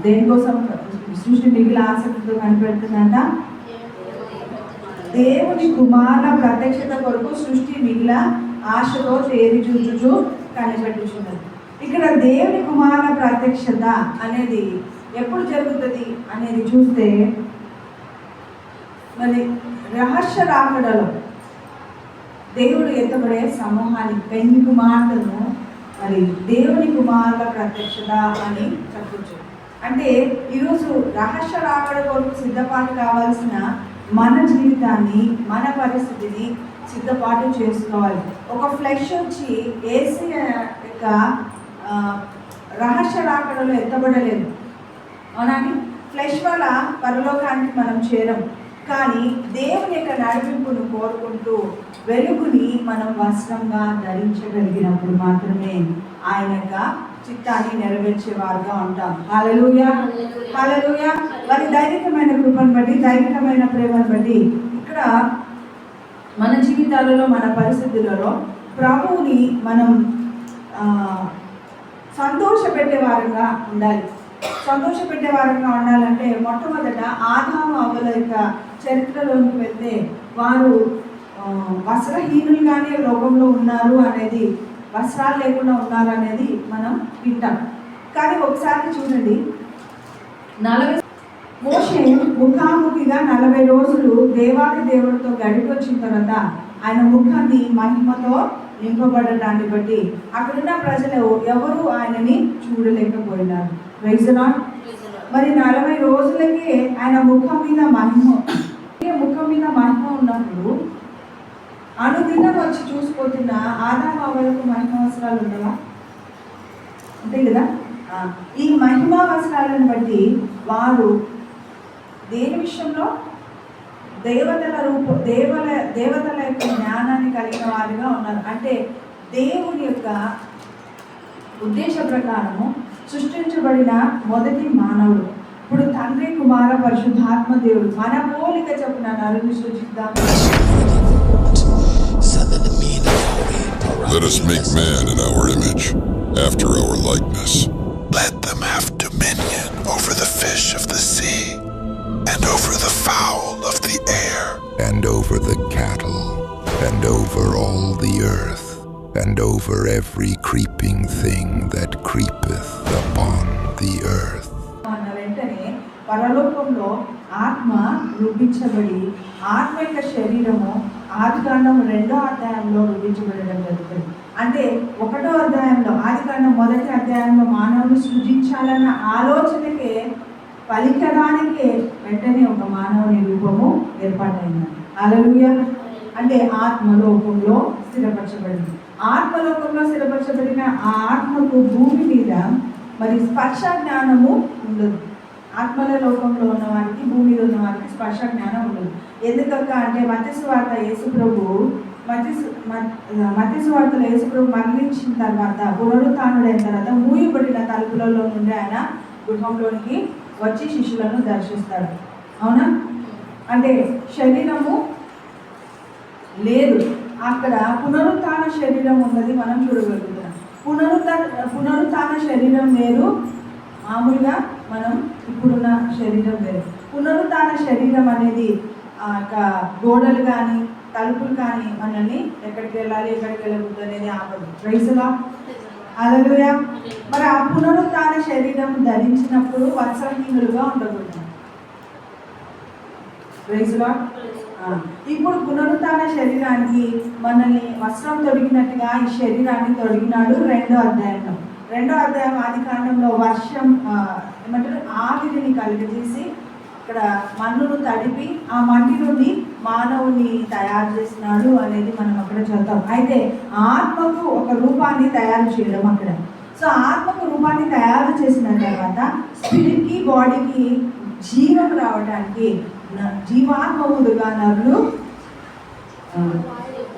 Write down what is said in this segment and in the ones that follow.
దేనికోసం సృష్టి మిగిలిన ఆసక్తితో కనిపెడుతుందంట? దేవుని కుమారుల ప్రత్యక్షత కొరకు సృష్టి మిగిలిన ఆశతో తేరి చూచుచు కనిపెట్టుచున్నది. ఇక్కడ దేవుని కుమారుల ప్రత్యక్షత అనేది ఎప్పుడు జరుగుతుంది అనేది చూస్తే, మరి రహస్య రాకడలో దేవుడు ఎత్తబడే సమూహాన్ని పెళ్లి కుమార్తెను మరి దేవుని కుమారుల ప్రత్యక్షత అని చెప్పచ్చు. అంటే ఈరోజు రహస్య రాకడ కొరకు సిద్ధపాటు కావాల్సిన మన జీవితాన్ని, మన పరిస్థితిని సిద్ధపాటు చేసుకోవాలి. ఒక ఫ్లెష్ వచ్చి ఏసీ యొక్క రహస్య రాకడలో ఎత్తబడలేదు, అవునండి. ఫ్లెష్ వల్ల పరలోకానికి మనం చేరం. కానీ దేవుని యొక్క నడిపింపును కోరుకుంటూ వెలుగుని మనం వస్త్రంగా ధరించగలిగినప్పుడు మాత్రమే ఆయన యొక్క చిత్తాన్ని నెరవేర్చేవారుగా ఉంటాం. హల్లెలూయా, హల్లెలూయా. వారి దైవికమైన కృపను బట్టి, దైవికమైన ప్రేమను బట్టి ఇక్కడ మన జీవితాలలో, మన పరిస్థితులలో ప్రభువుని మనం సంతోషపెట్టే వారంగా ఉండాలి. సంతోషపెట్టే వారంగా ఉండాలంటే మొట్టమొదట ఆదాము అవ్వల యొక్క చరిత్రలోకి వెళ్తే వారు వస్త్రహీనులుగానే లోకంలో ఉన్నారు అనేది, వస్త్రాలు లేకుండా ఉన్నారు అనేది మనం వింటాం. కానీ ఒకసారి చూడండి, 40 మోషే ముఖాముఖిగా 40 రోజులు దేవాది దేవుడితో గడిపి వచ్చిన తర్వాత ఆయన ముఖాన్ని మహిమతో నింపబడటాన్ని బట్టి అక్కడున్న ప్రజలు ఎవరు ఆయనని చూడలేకపోయినారు. Praise the lord. మరి 40 రోజులకే ఆయన ముఖం మీద మహిమ ఉన్నప్పుడు అనుదినం వచ్చి చూసిపోతున్న ఆదాము అవ్వలకు మహిమ వస్త్రాలు ఉండవా? అంతే కదా. ఈ మహిమా వస్త్రాలను బట్టి వారు దేని విషయంలో దేవతల యొక్క జ్ఞానాన్ని కలిగిన వారిగా ఉన్నారు. అంటే దేవుని యొక్క ఉద్దేశ ప్రకారము సృష్టించబడిన మొదటి మానవుడు. ఇప్పుడు తండ్రి, కుమార, పరిశుద్ధాత్మ దేవుడు మన పోలిక చొప్పున నరుని సృజిద్దాం. Let us make man in our image, after our likeness. Let them have dominion over the fish of the sea, and over the fowl of the air, and over the cattle, and over all the earth, and over every creeping thing that creepeth upon the earth. వెంటనే పరలోకంలో ఆత్మ రూపించబడి ఆత్మ యొక్క శరీరము ఆదికాండం 2వ అధ్యాయంలో రూపించబడడం జరుగుతుంది. అంటే 1వ అధ్యాయంలో, ఆదికాండం 1వ అధ్యాయంలో మానవుని సృజించాలన్న ఆలోచనకే పలికడానికే వెంటనే ఒక మానవుని రూపము ఏర్పాటైంది. హల్లెలూయా. అంటే ఆత్మలోకంలో స్థిరపరచబడింది. ఆత్మలోకంలో స్థిరపరచబడిన ఆ ఆత్మకు భూమి మీద మరి స్పర్శ జ్ఞానము ఉండదు. ఆత్మల లోకంలో ఉన్న వారికి, భూమి మీద ఉన్న వారికి స్పర్శ జ్ఞానం ఉండదు. ఎందుకక్క అంటే మత్తయి సువార్తలో యేసుప్రభు మరణించిన తర్వాత, పునరుత్థానుడైన తర్వాత మూయబడిన తలుపులలో నుండి ఆయన గృహంలోనికి వచ్చి శిష్యులను దర్శిస్తాడు. అవునా? అంటే శరీరము లేదు అక్కడ, పునరుత్థాన శరీరం ఉన్నది మనం చూడగలుగుతున్నాం. పునరుత్థాన శరీరం వేరు, మామూలుగా మనం ఇప్పుడున్న శరీరం వేరు. పునరుత్థాన శరీరం అనేది గోడలు కానీ తలుపులు కానీ మనల్ని ఎక్కడికి వెళ్ళాలి, ఎక్కడికి వెళ్ళకూడదు అనేది ఆపదు. Praise the Lord. హల్లెలూయా. మరి ఆ పునరుత్థాన శరీరం ధరించినప్పుడు వస్త్రహీనులుగా ఉండకూడదు. Praise the Lord. ఇప్పుడు పునరుత్థాన శరీరానికి మనల్ని వస్త్రం తొడిగినట్టుగా ఈ శరీరాన్ని తొడిగినాడు 2వ అధ్యాయంలో. 2వ అధ్యాయం ఆదికాండంలో వర్షం ఏమంటారు, ఆవిరిని కలుగజేసి ఇక్కడ మన్నును తడిపి ఆ మట్టి నుండి మానవుని తయారు చేసినాడు అనేది మనం అక్కడ చదువుతాం. అయితే ఆత్మకు ఒక రూపాన్ని తయారు చేయడం అక్కడ. సో ఆత్మకు రూపాన్ని తయారు చేసిన తర్వాత స్పిరిట్కి, బాడీకి జీవం రావడానికి జీవాత్మములుగా నరుడు,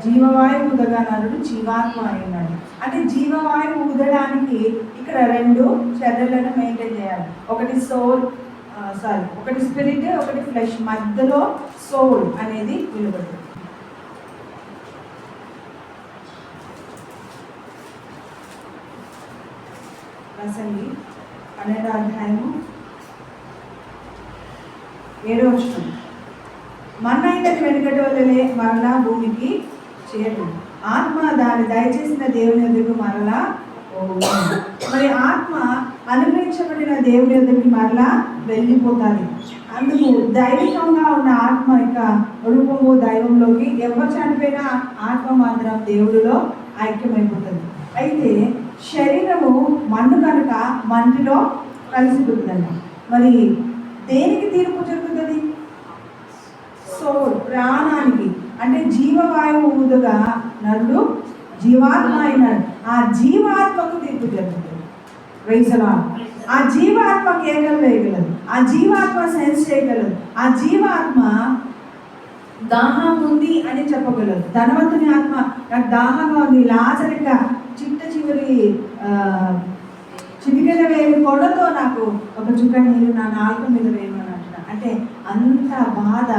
జీవవాయువుగా నరుడు జీవాత్మ అయినాడు. అంటే జీవవాయువు ఊదడానికి ఇక్కడ 2 చర్యలను మెయింటైన్ చేయాలి. ఒకటి స్పిరిట్, ఒకటి ఫ్లెష్, మధ్యలో సోల్ అనేది నిలబడుతుంది. ప్రసంగి 12వ అధ్యాయము 7వ వచనం. మన్నైనది వెనుకటి వల్లనే మరలా భూమికి చేరు, ఆత్మ దాన్ని దయచేసిన దేవుని ఎదుగు మరలా పోవును. మరి ఆత్మ అనుగ్రహించబడిన దేవుని ఎదుగుకి మరలా వెళ్ళిపోతుంది. అందుకు దైవికంగా ఉన్న ఆత్మ యొక్క రూపము దైవంలోకి ఎవరు చనిపోయినా ఆత్మ మాత్రం దేవుడిలో ఐక్యమైపోతుంది. అయితే శరీరము మన్ను కనుక మన్నులో కలిసిపోతుందండి. మరి దేనికి తీర్పు జరుగుతుంది? సో ప్రాణానికి, అంటే జీవవాయువు ఊదుగా నరుడు జీవాత్మ అయినాడు. ఆ జీవాత్మకు తీర్పు జరుగుతుంది. Praise the Lord. ఆ జీవాత్మ కేకలు వేయగలదు, ఆ జీవాత్మ సెన్స్ చేయగలదు, ఆ జీవాత్మ దాహం ఉంది అని చెప్పగలదు. ధనవంతుని ఆత్మ నాకు దాహంగా ఉంది, లాజరిక చిట్ట చివరి చిటికెన వేలు కొడతో నాకు ఒక చుక్క నీళ్ళు నా నాలుక మీద వేయమని అంటున్నా. అంటే అంత బాధ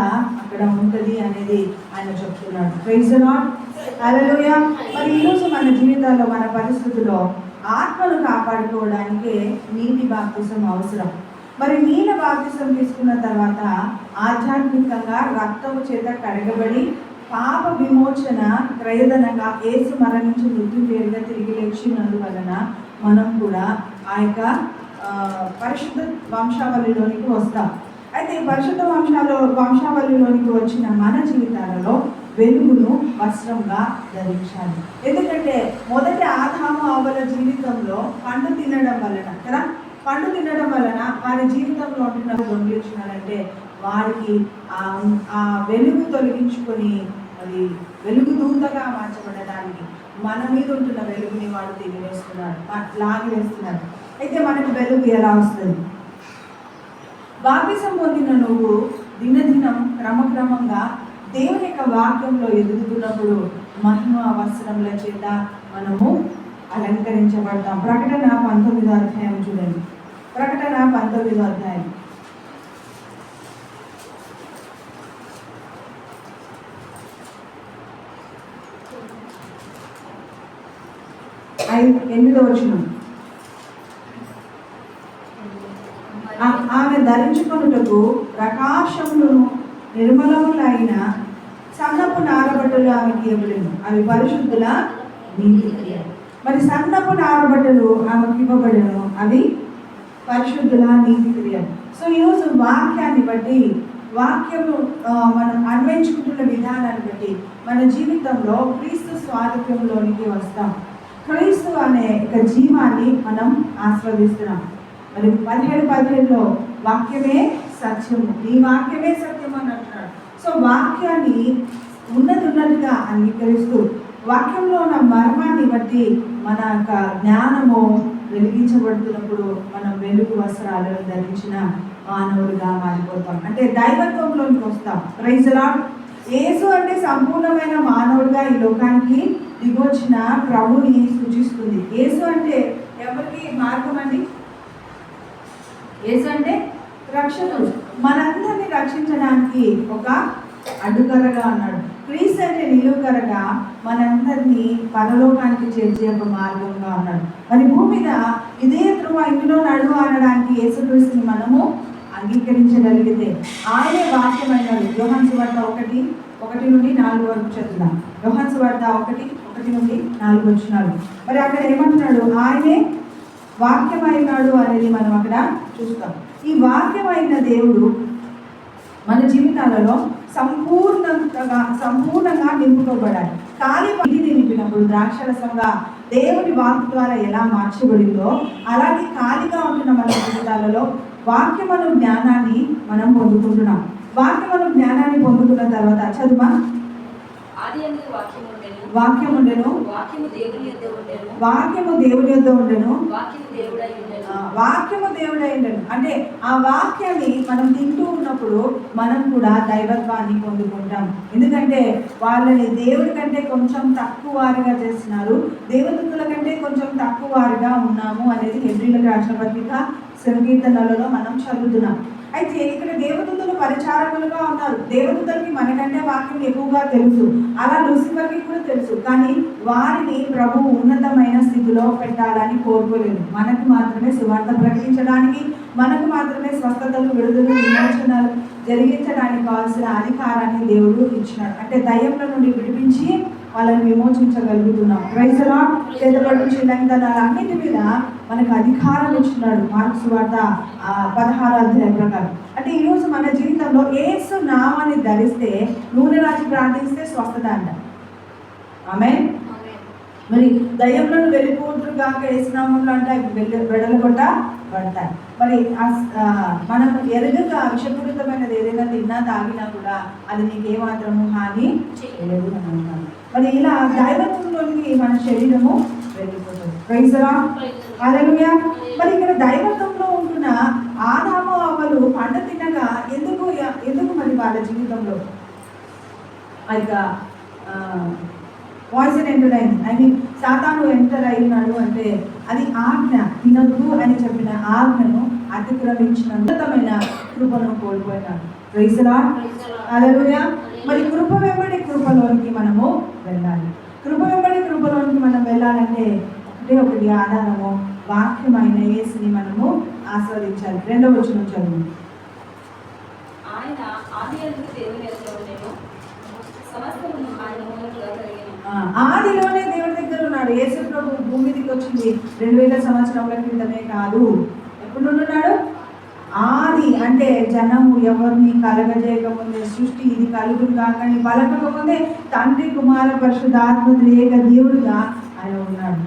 అక్కడ ఉంటుంది అనేది ఆయన చెప్తున్నాడు. Praise the Lord. హల్లెలూయా. మరి ఈరోజు మన జీవితాల్లో మన పరిస్థితుల్లో ఆత్మను కాపాడుకోవడానికి నీటి బాప్తిసం అవసరం. మరి నీళ్ళ బాప్తిసం తీసుకున్న తర్వాత ఆధ్యాత్మికంగా రక్తము చేత కడగబడి పాప విమోచన క్రయధనంగా యేసు మరణించి మృత్యు పేరుగా తిరిగి లేచినందువలన మనం కూడా ఆ యొక్క పరిశుద్ధ వంశావళిలోనికి వస్తాం. అయితే పరిశుద్ధ వంశావళిలోనికి వచ్చిన మన జీవితాలలో వెలుగును వస్త్రంగా ధరించాలి. ఎందుకంటే మొదటి ఆదాము అవ్వల జీవితంలో పండు తినడం వలన కదా, పండు తినడం వలన వారి జీవితంలో ఉంటున్న దొంగిలించినారంటే వారికి ఆ వెలుగు తొలగించుకొని అది వెలుగు దూతగా మార్చబడడానికి మన మీద ఉంటున్న వెలుగుని వాడు తినివేస్తున్నాడు, లాగివేస్తున్నాడు. అయితే మనకు వెలుగు ఎలా వస్తుంది? బాప్తిసం పొందిన నువ్వు దినదినం క్రమక్రమంగా దేవుని యొక్క వాక్యంలో ఎదుగుతున్నప్పుడు మహిమ వస్త్రముల చేత మనము అలంకరించబడతాం. ప్రకటన 19వ అధ్యాయం చూడండి. ప్రకటన 19వ అధ్యాయం 8వ వచనం. ఆమె ధరించుకొనుటకు ప్రకాశములను నిర్మలములైన సన్నపు నారబట్టలు ఆమెకి ఇవ్వబడెను, అవి పరిశుద్ధుల నీతి క్రియలు. మరి సన్నపు నారబట్టలు ఆమెకి ఇవ్వబడెను, అవి పరిశుద్ధుల నీతి క్రియలు. సో ఈరోజు వాక్యాన్ని బట్టి, వాక్యము మనం అన్వయించుకుంటున్న విధానాన్ని బట్టి మన జీవితంలో క్రీస్తు స్వారూప్యంలోనికి వస్తాం. క్రీస్తు అనే ఒక జీవాన్ని మనం ఆస్వాదిస్తున్నాం. మరి 17:17లో వాక్యమే సత్యము, నీ వాక్యమే సత్యం అని అంటున్నాడు. సో వాక్యాన్ని ఉన్నట్టుగా అంగీకరిస్తూ వాక్యంలో ఉన్న మర్మాన్ని బట్టి మన యొక్క జ్ఞానము వెలిగించబడుతున్నప్పుడు మనం వెలుగు వస్త్రాలను ధరించిన మానవులుగా మారిపోతాం, అంటే దైవత్వంలోకి వస్తాం. Praise the lord. యేసు అంటే సంపూర్ణమైన మానవుడిగా ఈ లోకానికి దిగొచ్చిన ప్రభుని సూచిస్తుంది. యేసు అంటే ఎవరికి మార్గం అండి? యేసు అంటే రక్షకుడు, మనందరినీ రక్షించడానికి ఒక అడ్డుకరగా ఉన్నాడు. క్రీస్తు అంటే నిలువుకరగా మనందరినీ పరలోకానికి చేర్చే ఒక మార్గంగా ఉన్నాడు. మరి భూమి మీద ఇదే త్రువ ఇందులో నడువు అనడానికి యేసుక్రీస్తుని మనము అంగీకరించగలిగితే ఆయనే వాక్యమైనాడు. యోహాను సువార్త 1:1 నుండి 4 వరకు చదువుదాం. యోహాను సువార్త 1:1 నుండి 4 వచనాలు. మరి అక్కడ ఏమంటున్నాడు? ఆయనే వాక్యమైనాడు అనేది మనం అక్కడ చూస్తాం. ఈ వాక్యమైన దేవుడు మన జీవితాలలో సంపూర్ణంగా నింపుకోబడాలి. ఖాళీ పనిని నింపినప్పుడు ద్రాక్షరసంగా దేవుడి వాక్ ద్వారా ఎలా మార్చబడిందో అలాగే ఖాళీగా ఉంటున్న మన జీవితాలలో వాక్యమను జ్ఞానాన్ని మనం పొందుకుంటున్నాం. వాక్యమను జ్ఞానాన్ని పొందుకున్న తర్వాత చదువా. వాక్యం ఉండెను, వాక్యము దేవుని యొద్ద ఉండెను, వాక్యము దేవుడై ఉండెను. అంటే ఆ వాక్యాన్ని మనం తింటూ ఉన్నప్పుడు మనం కూడా దైవత్వాన్ని పొందుకుంటాం. ఎందుకంటే వాళ్ళని దేవుడి కంటే కొంచెం తక్కువ వారిగా చేస్తున్నారు, దేవదూతల కంటే కొంచెం తక్కువ వారిగా ఉన్నాము అనేది హెబ్రీయులకు రాసిన పత్రిక సంకీర్తనలలో మనం చదువుతున్నాం. అయితే ఇక్కడ దేవదూతలు పరిచారకులుగా ఉన్నారు. దేవదూతలకి మనకంటే వాక్యం ఎక్కువగా తెలుసు, అలా లూసిఫర్కి కూడా తెలుసు. కానీ వారిని ప్రభువు ఉన్నతమైన స్థితిలో పెట్టాలని కోరుకోలేదు. మనకు మాత్రమే సువార్త ప్రకటించడానికి, మనకు మాత్రమే స్వస్థతలు, విడుదల, విమోచనలు జరిగించడానికి కావాల్సిన అధికారాన్ని దేవుడు ఇచ్చినాడు. అంటే దయ్యంల నుండి విడిపించి వాళ్ళని విమోచించగలుగుతున్నాం. Praise the lord. చేతబడి చిల్లంతనాలు అన్నిటి మీద మనకు అధికారం ఇచ్చినాడు. మార్కు సువార్త 16వ అధ్యాయం ప్రకారం. అంటే ఈరోజు మన జీవితంలో యేసు నామాన్ని ధరిస్తే, నూనె రాసి ప్రార్థిస్తే స్వస్థత అంట. ఆమేన్. మరి దయ్యంలను వెళ్ళిపోతురు కాక యేసు నామంలో అంటే వెడలగొట్టబడతాయి. మరి మనం ఎరగక విషపూరితమైనది ఏదైనా తిన్నా తాగినా కూడా అది నీకేమాత్రము హాని చేయలేదు అని అంటారు. మరి ఇలా దైవత్వంలోనికి మన శరీరము వెళ్ళిపోతుంది. Praise the Lord. హల్లెలూయా. మరి ఇక్కడ దైవత్వంలో ఉంటున్న ఆదాము అవ్వలు పంట తినగా ఎందుకు మరి వాళ్ళ జీవితంలో పాయిజన్ ఎంటర్ అయింది? ఐ మీన్ సాతాను ఎంటర్ అయినాడు అంటే అది ఆజ్ఞ, తినద్దు అని చెప్పిన ఆజ్ఞను అతిక్రమించిన ఉన్నతమైన కృపను కోల్పోయినాడు. Praise the Lord. హల్లెలూయా. మరి కృప వెంబడి కృపలోనికి మనము వెళ్ళాలి. కృప వెంబడి కృపలోనికి మనం వెళ్ళాలంటే ఒకటి ఆధారము, వాక్యమైన యేసుని మనము ఆస్వాదించాలి. 2వ వచనం చదువు. ఆదిలోనే దేవుడి దగ్గర ఉన్నాడు. యేసు ప్రభు భూమి మీదకి వచ్చింది 2000 సంవత్సరాల క్రితమే కాదు. ఎప్పుడు ఉన్నాడు? ఆది అంటే జనము ఎవరిని కలగజేయకముందే, సృష్టి ఇది కలుగురు కాకని పలకకముందే తండ్రి, కుమార, పరిశుద్ధాత్మ ఏక దేవుడుగా ఆయన ఉన్నాడు.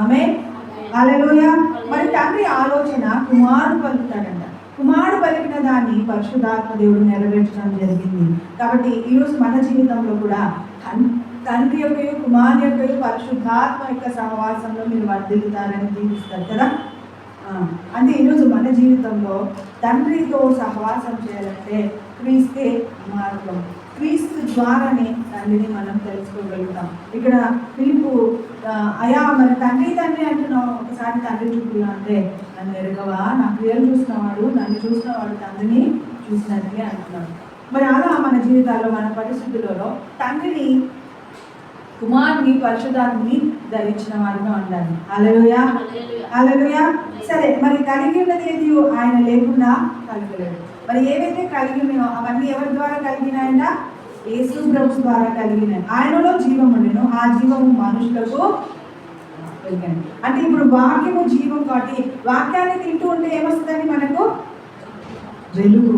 ఆమేన్. హల్లెలూయా. మరి తండ్రి ఆలోచన కుమారుడు పలుకుతాడంట. కుమారుడు పలికిన దాన్ని పరిశుద్ధాత్మ దేవుడు నెరవేర్చడం జరిగింది. కాబట్టి ఈరోజు మన జీవితంలో కూడా తండ్రి యొక్క, కుమారు యొక్క, పరిశుద్ధాత్మ యొక్క సహవాసంలో మీరు వర్ధిల్లుతారని దీవిస్తారు కదా. అంటే ఈరోజు మన జీవితంలో తండ్రితో సహవాసం చేయాలంటే క్రీస్తే మార్గం. క్రీస్తు ద్వారానే తండ్రిని మనం తెలుసుకోగలుగుతాం. ఇక్కడ ఫిలిప్పు అయా మరి తండ్రి అంటున్నావు, ఒకసారి తండ్రి చూపులా అంటే నన్ను ఎరగవా, నా క్రియలు చూసినవాడు, నన్ను చూసినవాడు తండ్రిని చూసినట్లే అంటున్నాడు. మరి అలా మన జీవితాల్లో, మన పరిస్థితులలో తండ్రిని, కుమారుని, పరిశుద్ధాత్మని ధరించిన వారిగా ఉండాలి. హల్లెలూయా. హల్లెలూయా. సరే, మరి కలిగి ఉన్నది ఏది ఆయన లేకుండా కలగలేదు. మరి ఏవైతే కలిగి ఉన్నాయో అవన్నీ ఎవరి ద్వారా కలిగినాయంట? యేసు ప్రభు ద్వారా కలిగినాయి. ఆయనలో జీవం ఉండెను, ఆ జీవము మనుషులకు కలిగాను. అంటే ఇప్పుడు వాక్యము జీవం కాబట్టి వాక్యాన్ని తింటూ ఉంటే ఏమొస్తుందండి మనకు? వెలుగు.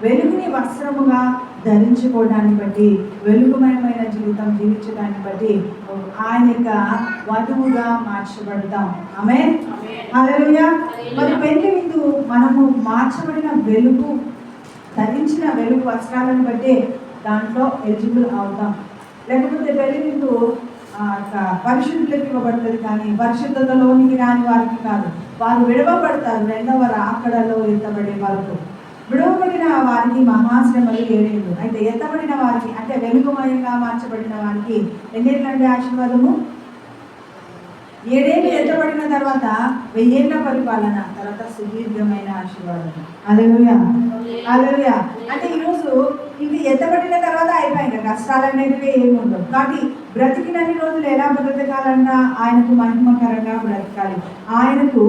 వెలుగుని వస్త్రముగా ధరించుకోవడాన్ని బట్టి, వెలుగుమయమైన జీవితం జీవించడాన్ని బట్టి ఆయన యొక్క వధువుగా మార్చబడతాం. ఆమేన్. హల్లెలూయా. మరి పెళ్లి విందు మనము మార్చబడిన వెలుగు, ధరించిన వెలుగు వస్త్రాలను బట్టి దాంట్లో ఎలిజిబుల్ అవుతాం. లేకపోతే పెళ్లి విందు పరిశుద్ధులకు ఇవ్వబడుతుంది, కానీ పరిశుద్ధతలోనికి రాని వారికి కాదు. వారు విడవబడతారు 2వ రాకడలో ఎత్తబడే వరకు. విడవబడిన వారికి మహాశ్రమలు 7 అయితే ఎత్తబడిన వారికి అంటే వెలుగుమయంగా మార్చబడిన వారికి ఎన్నేళ్ళంటే ఆశీర్వాదము? 7 ఎత్తబడిన తర్వాత 1000 ఏళ్ల పరిపాలన, తర్వాత సుదీర్ఘమైన ఆశీర్వాదం. హల్లెలూయా. హల్లెలూయా. అంటే ఈరోజు ఇది ఎత్తబడిన తర్వాత అయిపోయింది, కష్టాలు అనేవి ఏమి ఉండవు. కాబట్టి బ్రతికినన్ని రోజులు ఎలా బ్రతకాలన్నా ఆయనకు మహిమకరంగా బ్రతకాలి, ఆయనకు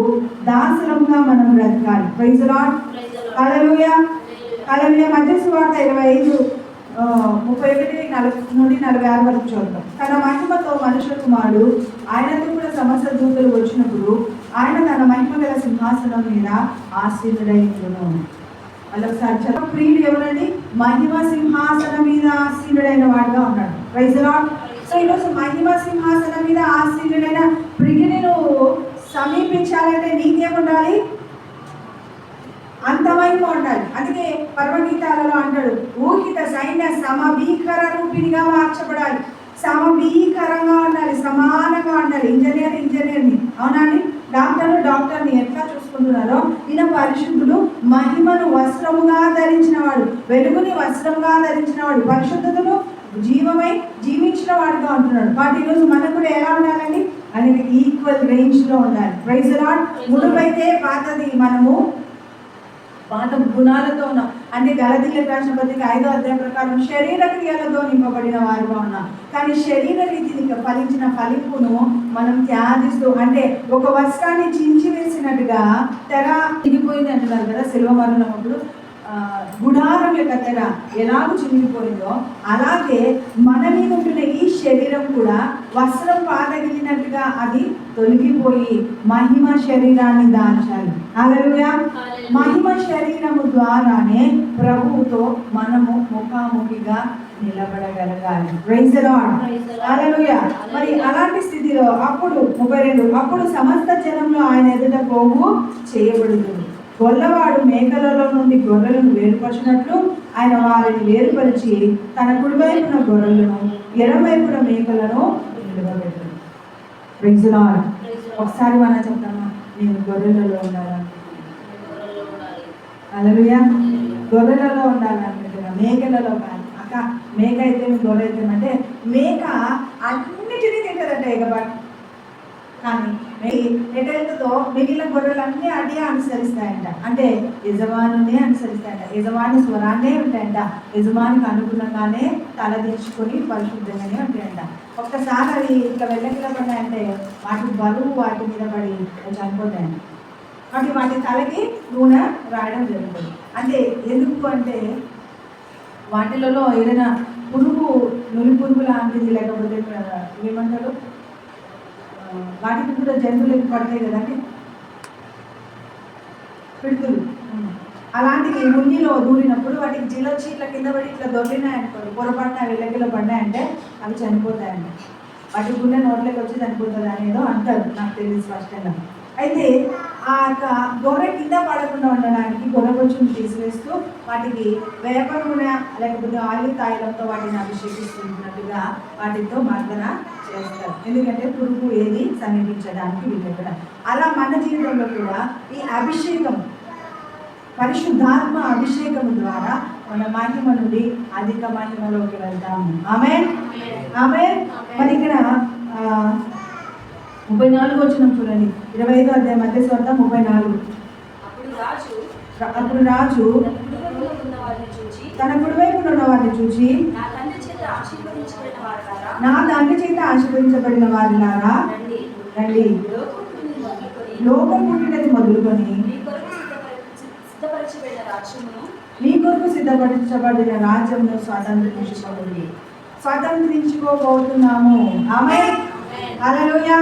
దాసులంగా మనం బ్రతకాలి. Praise the Lord. Hallelujah. Hallelujah. Mattayi సువార్త 25:31-46 వరకు చూద్దాం. తన మహిమతో మనుష్య కుమారుడు ఆయనతో కూడా సమస్త దూతలు వచ్చినప్పుడు ఆయన తన మహిమ గల సింహాసనం మీద ఆసీనుడైనను. ఒకసారి ప్రియుడు ఎవరండి? మహిమ సింహాసనం మీద ఆసీనుడైన వాడుగా ఉన్నాడు. Praise the Lord. సో ఈరోజు మహిమ సింహాసనం మీద ఆసీనుడైన ప్రియుని నువ్వు సమీపించాలంటే నీకేముండాలి? అంత మహిమ ఉండాలి. అందుకే పరమగీతాలలో అంటాడు, ఊహిత సైన్య సమభీకర రూపిణిగా మార్చబడాలి. సమభీకరంగా ఉండాలి, సమానంగా ఉండాలి. ఇంజనీర్ని అవునండి, డాక్టర్ని ఎట్లా చూసుకుంటున్నారో ఈయన పరిశుద్ధుడు, మహిమను వస్త్రముగా ధరించిన వాడు, వెలుగుని వస్త్రముగా ధరించిన వాడు, పరిశుద్ధతను జీవమై జీవించిన వాడుగా ఉంటున్నాడు. కాబట్టి ఈరోజు మనకు కూడా ఎలా ఉండాలండి? అనేది ఈక్వల్ రేంజ్లో ఉండాలి. Praise the lord. మునుపైతే పాతది మనము పాత గుణాలతో ఉన్నాం. అంటే గలతీయులకు రాసిన పత్రిక 5వ అధ్యాయం ప్రకారం శరీర క్రియలతో నింపబడిన వారుగా ఉన్నాం. కానీ శరీర రీతిని ఫలించిన ఫలింపును మనం త్యాగిస్తూ, అంటే ఒక వస్త్రాన్ని చించి వేసినట్టుగా తెర తిరిగిపోయింది అంటున్నారు కదా శిలువ మరణం అప్పుడు. గుడారం యొక్క తెర ఎలాగూ చినిగిపోయిందో అలాగే మన మీద ఉంటున్న ఈ శరీరం కూడా వస్త్రం పాదగిలినట్టుగా అది తొలగిపోయి మహిమ శరీరాన్ని దాల్చాలి. హల్లెలూయా. మహిమ శరీరము ద్వారానే ప్రభువుతో మనము ముఖాముఖిగా నిలబడగలగాలి. Praise the Lord. హల్లెలూయా. మరి అలాంటి స్థితిలో అప్పుడు 32 అప్పుడు సమస్త జనంలో ఆయన ఎదుట పోగు చేయబడుతుంది. గొల్లవాడు మేకలలో నుండి గొర్రెలను వేరుపరిచినట్లు ఆయన వారిని వేరుపరిచి తన కుడివైపున గొర్రెలను ఎడమవైపున మేకలను నిలబెట్టాడు. Praise the Lord. ఒకసారి మనం చెప్తామా, నేను గొర్రెలలో ఉండాలని. హల్లెలూయా. గొర్రెలలో ఉండాలనుకుంటున్నా, మేకలలో కాదు. అక్క మేక అయితే గొర్రె అయితే అంటే మేక అన్నిటినీ తింటదంట ఎగబాటు. కానీ ఎటెళ్తుందో మిగిలిన గొర్రెలన్నీ అదే అనుసరిస్తాయంట. అంటే యజమానునే అనుసరిస్తాయంట, యజమాని స్వరాన్నే ఉంటాయంట, యజమానికి అనుగుణంగానే తలదించుకొని పరిశుద్ధంగానే ఉంటాయంట. ఒక్కసారి అవి ఇట్లా వెళ్ళకిల పడ్డాయంటే వాటి బరువు వాటి మీద పడి చనిపోతాయంట. కాబట్టి వాటి తలకి నూనె రాయడం జరుగుతుంది. అంటే ఎందుకు అంటే వాటిలలో ఏదైనా పురుగు, నులి పురుగు లాంటిది లేకపోతే ఏమంటారు వాటికి కూడా జంతువులు పడతాయి కదండి, పిడుగులు. అలాంటివి మునిలో దూరినప్పుడు వాటికి జిలొచ్చి ఇట్లా కింద పడి ఇట్లా దొరికినాయనుకోండి, పొరపాటున అవి ఇళ్ళకిలో పడ్డాయంటే అవి చనిపోతాయండి. వాటి గుండె నోట్లోకి వచ్చి చనిపోతుంది అనేదో అంటారు, నాకు తెలియదు స్పష్టంగా. అయితే ఆ యొక్క గొర్రె కింద పడకుండా ఉండడానికి గొర్రెబొచ్చును తీసివేస్తూ వాటికి వేప నూనె లేకపోతే ఆలివ్ తైలంతో వాటిని అభిషేకిస్తున్నట్టుగా వాటితో మర్దన చేస్తారు. ఎందుకంటే పురుగు ఏది సమీపించడానికి వీలెక్కడ. అలా మన జీవితంలో కూడా ఈ అభిషేకం, పరిశుద్ధాత్మ అభిషేకం ద్వారా మన మహిమ నుండి అధిక మహిమలోకి వెళ్తాము. ఆమేన్, ఆమేన్. మరి ఇక్కడ 34 వచనం చూడండి, 25వ అధ్యాయం మత్తయి సువార్త 34. అప్పుడు రాజు తన కుడివైపున ఉన్న వారిని చూచి, నా తండ్రి చేత ఆశీర్వదించబడిన వారిలారా రండి, లోకం పుట్టినది మొదలుకొని మీ కొరకు సిద్ధపరచబడిన రాజ్యమును స్వతంత్రించుకోబోతున్నాము. ఆమేన్, హల్లెలూయా.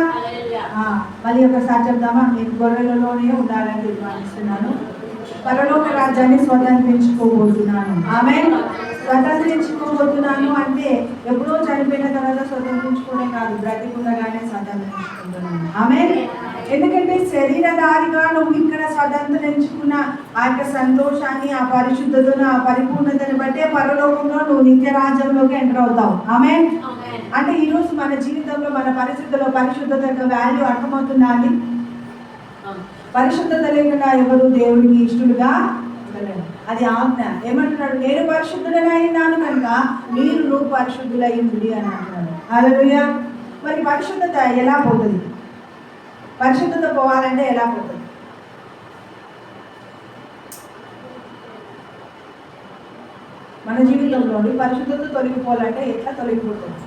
మళ్ళీ ఒకసారి చెప్దామా, నేను గొర్రెలలోనే ఉండాలని తీర్మానిస్తున్నాను, పరలోక రాజ్యాన్ని స్వతంత్రించుకోబోతున్నాను. ఆమేన్. స్వతంత్రించుకోబోతున్నాను అంటే ఎప్పుడో చనిపోయిన తర్వాత స్వతంత్రించుకోవడం కాదు, బ్రతికుండగానే స్వతంత్రించుకుంటున్నాను. ఆమేన్. ఎందుకంటే శరీరధారిగా నువ్వు ఇక్కడ స్వతంత్రించుకున్న ఆ యొక్క సంతోషాన్ని, ఆ పరిశుద్ధతను, ఆ పరిపూర్ణతను బట్టే పరలోకంలో నువ్వు నిత్య రాజ్యంలోకి ఎంటర్ అవుతావు. ఆమేన్. అంటే ఈరోజు మన జీవితంలో, మన పరిస్థితుల్లో పరిశుద్ధత యొక్క వాల్యూ అర్థమవుతుందా అండి? పరిశుద్ధత లేకుండా ఎవరు దేవుడికి ఇష్టలుగా ఉండలేరు. అది ఆజ్ఞ. ఏమంటున్నాడు? నేను పరిశుద్ధుడనైనాను కనుక నువ్వు పరిశుద్ధులై ఉండి అని అంటున్నాడు. హల్లెలూయా. మరి పరిశుద్ధత ఎలా పోతుంది? పరిశుద్ధత పోవాలంటే ఎలా పోతుంది? మన జీవితంలోని పరిశుద్ధత తొలగిపోవాలంటే ఎట్లా తొలగిపోతుంది?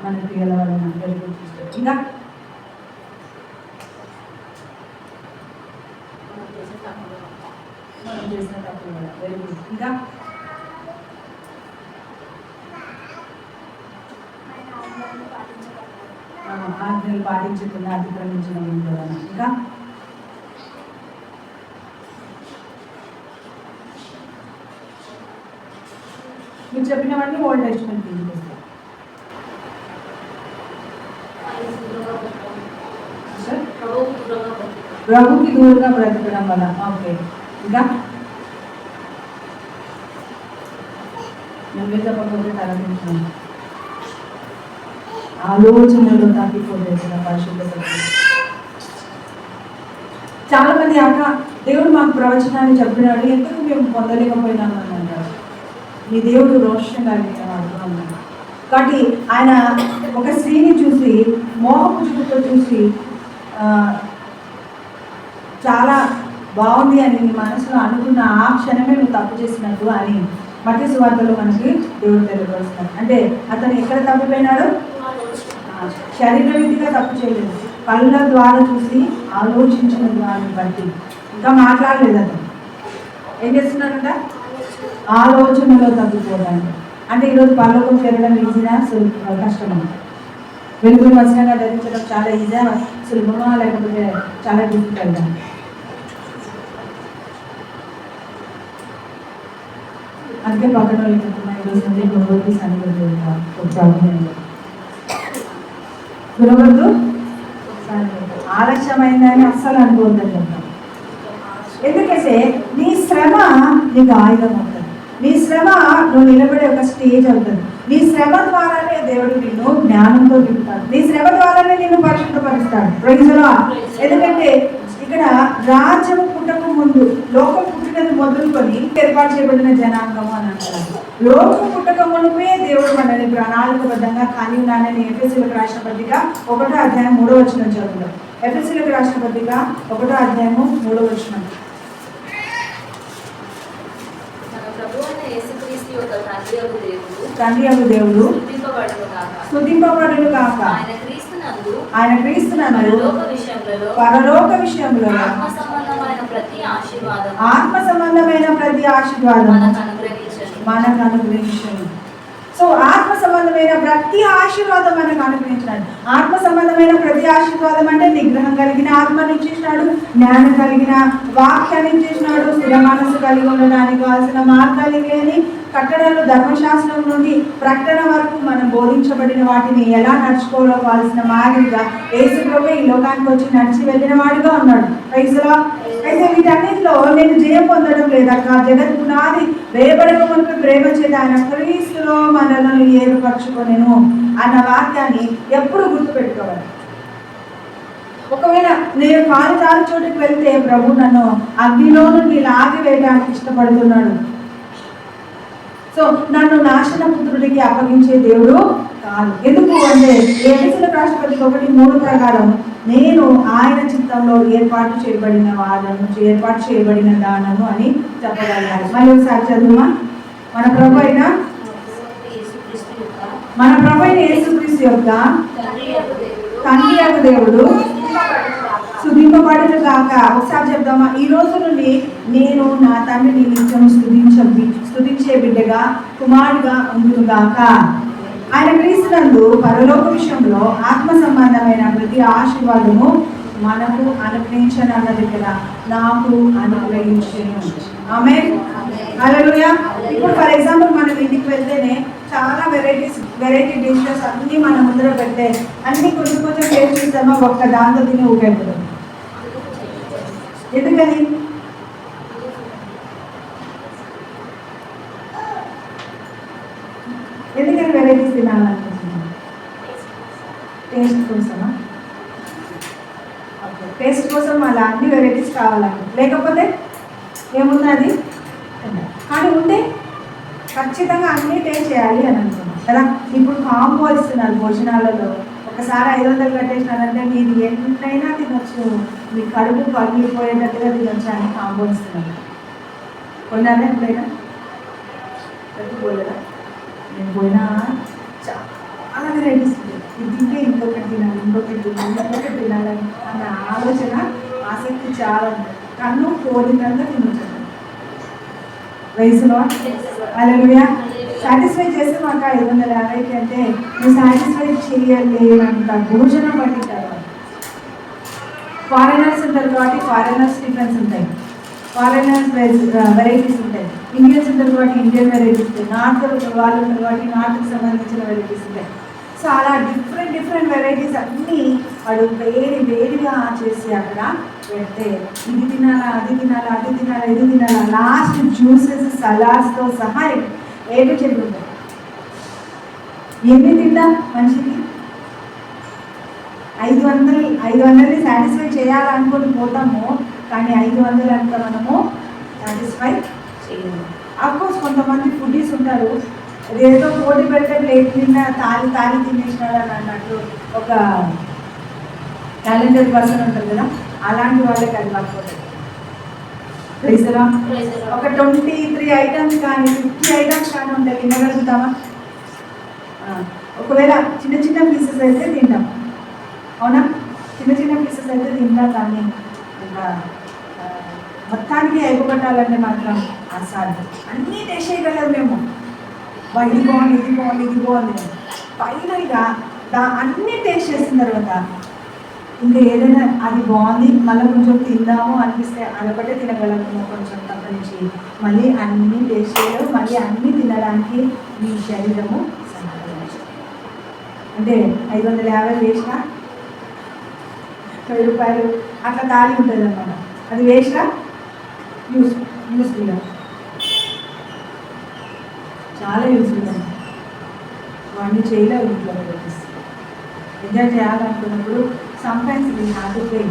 మన క్రియల వల్ల ఇంకా మనం చేసిన తప్పుల వల్ల. Very good. ఇంకా ఆజ్ఞలు పాటించకుండా అతిక్రమించిన వల్ల. ఇంకా మీరు చెప్పినవన్నీ ఓల్డ్ టెస్ట్మెంట్ తీసుకొస్తారు. ప్రభుకి దూరంగా బ్రతకడం వల్ల. ఓకే. ఇంకా నువ్వే తప్పకపోతే తలపించాను, ఆలోచనలో తప్పిపోతే పరిశుద్ధత. చాలా మంది అక్క దేవుడు మాకు ప్రవచనాన్ని చెప్పినాడు, ఎందుకు మేము పొందలేకపోయినాము అని అంటారు. నీ దేవుడు రోషం కలిగిన వాడు అన్నాడు. కాబట్టి ఆయన ఒక స్త్రీని చూసి మోహపు చూపుతో చూసి చాలా బాగుంది అని నీ మనసులో అనుకున్న ఆ క్షణమే నువ్వు తప్పు చేసినట్టు అని మత్తయి సువార్తలో మనకి దేవుడు తెలియపరుస్తాడు. అంటే అతను ఎక్కడ తప్పిపోయినాడు? శరీరరీతిగా తప్పు చేయలేదు, కళ్ళ ద్వారా చూసి ఆలోచించిన దాన్ని బట్టి. ఇంకా మాట్లాడలేదు అతను. ఏం చేస్తున్నాడంట? ఆలోచనలో తప్పిపోవడానికి. అంటే ఈరోజు పరలోకం చేరడం ఈజీనా కష్టమా? వెలుగుని వచనంగా ధరించడం చాలా ఈజీగా సులభమా లేకపోతే చాలా డిఫికల్టా? అందుకే పక్కన వాళ్ళు చెప్తున్నా ఈరోజు నుండి గురువద్దు గురువద్దు ఆలస్యమైందని అస్సలు అనుకోవద్దని చెప్తాను. ఎందుకంటే నీ శ్రమ నీకు ఆయుధం అవుతుంది. నీ శ్రమ నువ్వు నిలబడే ఒక స్టేజ్ అవుతుంది. నీ శ్రమ ద్వారానే దేవుడు నిన్ను జ్ఞానంతో తిప్పుతాడు. నీ శ్రమ ద్వారానే నిన్ను పరిశుద్ధపరుస్తాడు. Praise the lord. ఎందుకంటే ఇక్కడ రాజ్యం పుట్టక ముందు, లోకం పుట్టినది మొదలుకొని ఏర్పాటు చేయబడిన జనాంగము అని అంటారు. లోకం పుట్టక మునిపే దేవుడు మనల్ని ప్రణాళికబద్ధంగా కానీ ఉన్నానని ఎఫెసీయులకు రాసిన పత్రిక 1వ అధ్యాయం 3వ వచనం చదువుతాం. ఎఫెసీయులకు రాసిన పత్రిక 1వ అధ్యాయము 3వ వచనం. తండ్రి యొక్క దేవుడు స్తుతింపబడును గాక. ఆయన క్రీస్తునందు పరలోక విషయంలో ఆత్మ సంబంధమైన ప్రతి ఆశీర్వాదం మనకు అనుగ్రహించను. సో ఆత్మ సంబంధమైన ప్రతి ఆశీర్వాదం మనకు అనుగ్రహించినాడు. ఆత్మ సంబంధమైన ప్రతి ఆశీర్వాదం అంటే నిగ్రహం కలిగిన ఆత్మని ఇచ్చేసినాడు, జ్ఞానం కలిగిన వాక్యాన్ని ఇచ్చేసినాడు, స్థిర మనసు కలిగి ఉండడానికి కావాల్సిన మార్గాలు లేని కట్టడాలు ధర్మశాస్త్రం నుండి ప్రకటన వరకు మనం బోధించబడిన వాటిని ఎలా నడుచుకోవాల్సిన మాదిరిగా యేసు ప్రభువే ఈ లోకానికి వచ్చి నడిచి వెళ్ళిన వాడిగా ఉన్నాడు. Praise the Lord. అయితే వీటన్నిటిలో నేను జయం పొందడం లేదక్క, జగత్ పునాది వేయబడక మునుపు ప్రేమ చేత ఆయన క్రీస్తులో మనలను ఏర్పరచుకొనెను అన్న వాక్యాన్ని ఎప్పుడు గుర్తుపెట్టుకోవాలి. ఒకవేళ నేను కాలు జారి చోటుకి వెళ్తే ప్రభు నన్ను అగ్నిలో నుండి లాగి వేయడానికి ఇష్టపడుతున్నాడు. సో నన్ను నాశన పుత్రుడికి అప్పగించే దేవుడు కాదు. ఎందుకు అంటే ఎఫెసీయులకు రాసిన పత్రిక 1:3 ప్రకారం నేను ఆయన చిత్తంలో ఏర్పాటు చేయబడిన దానను అని చెప్పగలిగారు. మళ్ళీ ఒకసారి చదువుమా. మన ప్రభు అయిన యేసుక్రీస్తు యొక్క తండ్రి యొక్క దేవుడు స్తుతింపబడును గాక. ఒకసారి చెప్దామా. ఈ రోజు నుండి నేను నా తండ్రిని నిత్యం స్తుతించే బిడ్డగా, కుమారుడిగా ఉండును గాక. ఆయన క్రీస్తునందు పరలోక విషయంలో ఆత్మ సంబంధమైన ప్రతి ఆశీర్వాదము మనకు అనుగ్రహించనన్నది కదా, నాకు అనుగ్రహించను. ఆమేన్. హల్లెలూయా. ఇప్పుడు ఫర్ ఎగ్జాంపుల్ మనం ఇంటికి వెళ్తేనే చాలా వెరైటీ డిషెస్ అన్నీ మన ముందర పెడితే అన్ని కొంచెం టేస్ట్ చేస్తామా, ఒక్క దాంతో తిని ఊపెడతాం. ఎందుకని? వెరైటీస్ తినాలనుకుంటున్నాం? టేస్ట్ కోసమా? ఓకే, టేస్ట్ కోసం అలా అన్ని వెరైటీస్ కావాలండి. లేకపోతే ఏమున్నది కానీ ఉంటే ఖచ్చితంగా అన్నీ టేస్ట్ చేయాలి అని అనుకున్నాం కదా. ఇప్పుడు కాంబో ఇస్తున్నారు భోజనాలలో. ఒకసారి 500 కట్టేసినారంటే మీరు ఎంతైనా తినొచ్చు, మీ కడుపు పగిలిపోయేటట్టుగా తినొచ్చు అని కాంబో ఇస్తున్నారు. పోయినారా ఎప్పుడైనా? పోలేదా? నేను పోయినా చాలా వెరైటీస్ ఇది తింటే ఇంకొకటి తినాలని అన్న ఆలోచన, ఆసక్తి చాలా ఉంది. కన్ను కోరినంత తినొచ్చు. Praise the Lord. Hallelujah. Satisfy చేస్తే మాకు 550 అంటే నువ్వు సాటిస్ఫై చేయలేనంత భోజనం పట్టింటారు. ఫారినర్స్ ఉంటారు కాబట్టి ఫారినర్స్ టిఫిన్స్ ఉంటాయి, ఫారినర్స్ వెరైటీస్ ఉంటాయి. ఇండియన్స్ ఉంటారు కాబట్టి ఇండియన్ వెరైటీస్ ఉంటాయి. నార్త్ వాళ్ళు ఉంటారు కాబట్టి నార్త్కి సంబంధించిన వెరైటీస్ ఉంటాయి. సో అలా డిఫరెంట్ వెరైటీస్ అన్నీ వాడు వేడిగా చేసి అక్కడ పెడితే ఇది తినాలా, అది తినాలా, ఇది తినాలా, లాస్ట్ జ్యూసెస్ సలాడ్స్తో సహా ఏమి చెప్తుంటాయి. ఎన్ని తింటా మనిషికి 500 సాటిస్ఫై చేయాలనుకుని పోతాము, కానీ 500 అంతా మనము సాటిస్ఫై చేయలేము. అఫ్కోర్స్ కొంతమంది ఫుడ్డీస్ ఉంటారు, ఏదో పోటీ పెడితే ప్లేట్ నిండా తాలి తినేసినాడు అని అన్నట్టు ఒక టాలెంటెడ్ పర్సన్ ఉంటుంది కదా, అలాంటి వాళ్ళకి అది వర్కౌట్. ప్రైజ్లా ఒక 23 ఐటమ్స్ కానీ 50 ఐటమ్స్ కానీ ఉంటే తినగలుగుతామా? ఒకవేళ చిన్న చిన్న పీసెస్ అయితే తింటాం, అవునా? చిన్న చిన్న పీసెస్ అయితే తింటాం, కానీ ఇంకా మొత్తానికి అయిపోగొట్టాలంటే మాత్రం అసాధ్యం. అన్నీ టేస్ట్ చేయగలరు మేము, ఇది బాగుంది ఇది బాగుంది ఇది బాగుంది. ఫైనల్గా అన్నీ టేస్ట్ చేసిన తర్వాత ఇంకా ఏదైనా అది బాగుంది మళ్ళీ కొంచెం తిందాము అనిపిస్తే అదొకటే తినగలుగుతాము, కొంచెం తప్పనించి మళ్ళీ అన్నీ టేస్ట్ చేయడం, మళ్ళీ అన్నీ తినడానికి మీ శరీరము అంటే 550 వేసినా 1000 రూపాయలు అట్లా తాళి ఉంటుంది అన్నమాట. అది వేసినా యూస్ఫుల్గా చాలా యూస్ఫుల్గా వాడిని చేయలేవు. ఇంట్లో ఎంజాయ్ చేయాలనుకున్నప్పుడు sometimes we have to pay.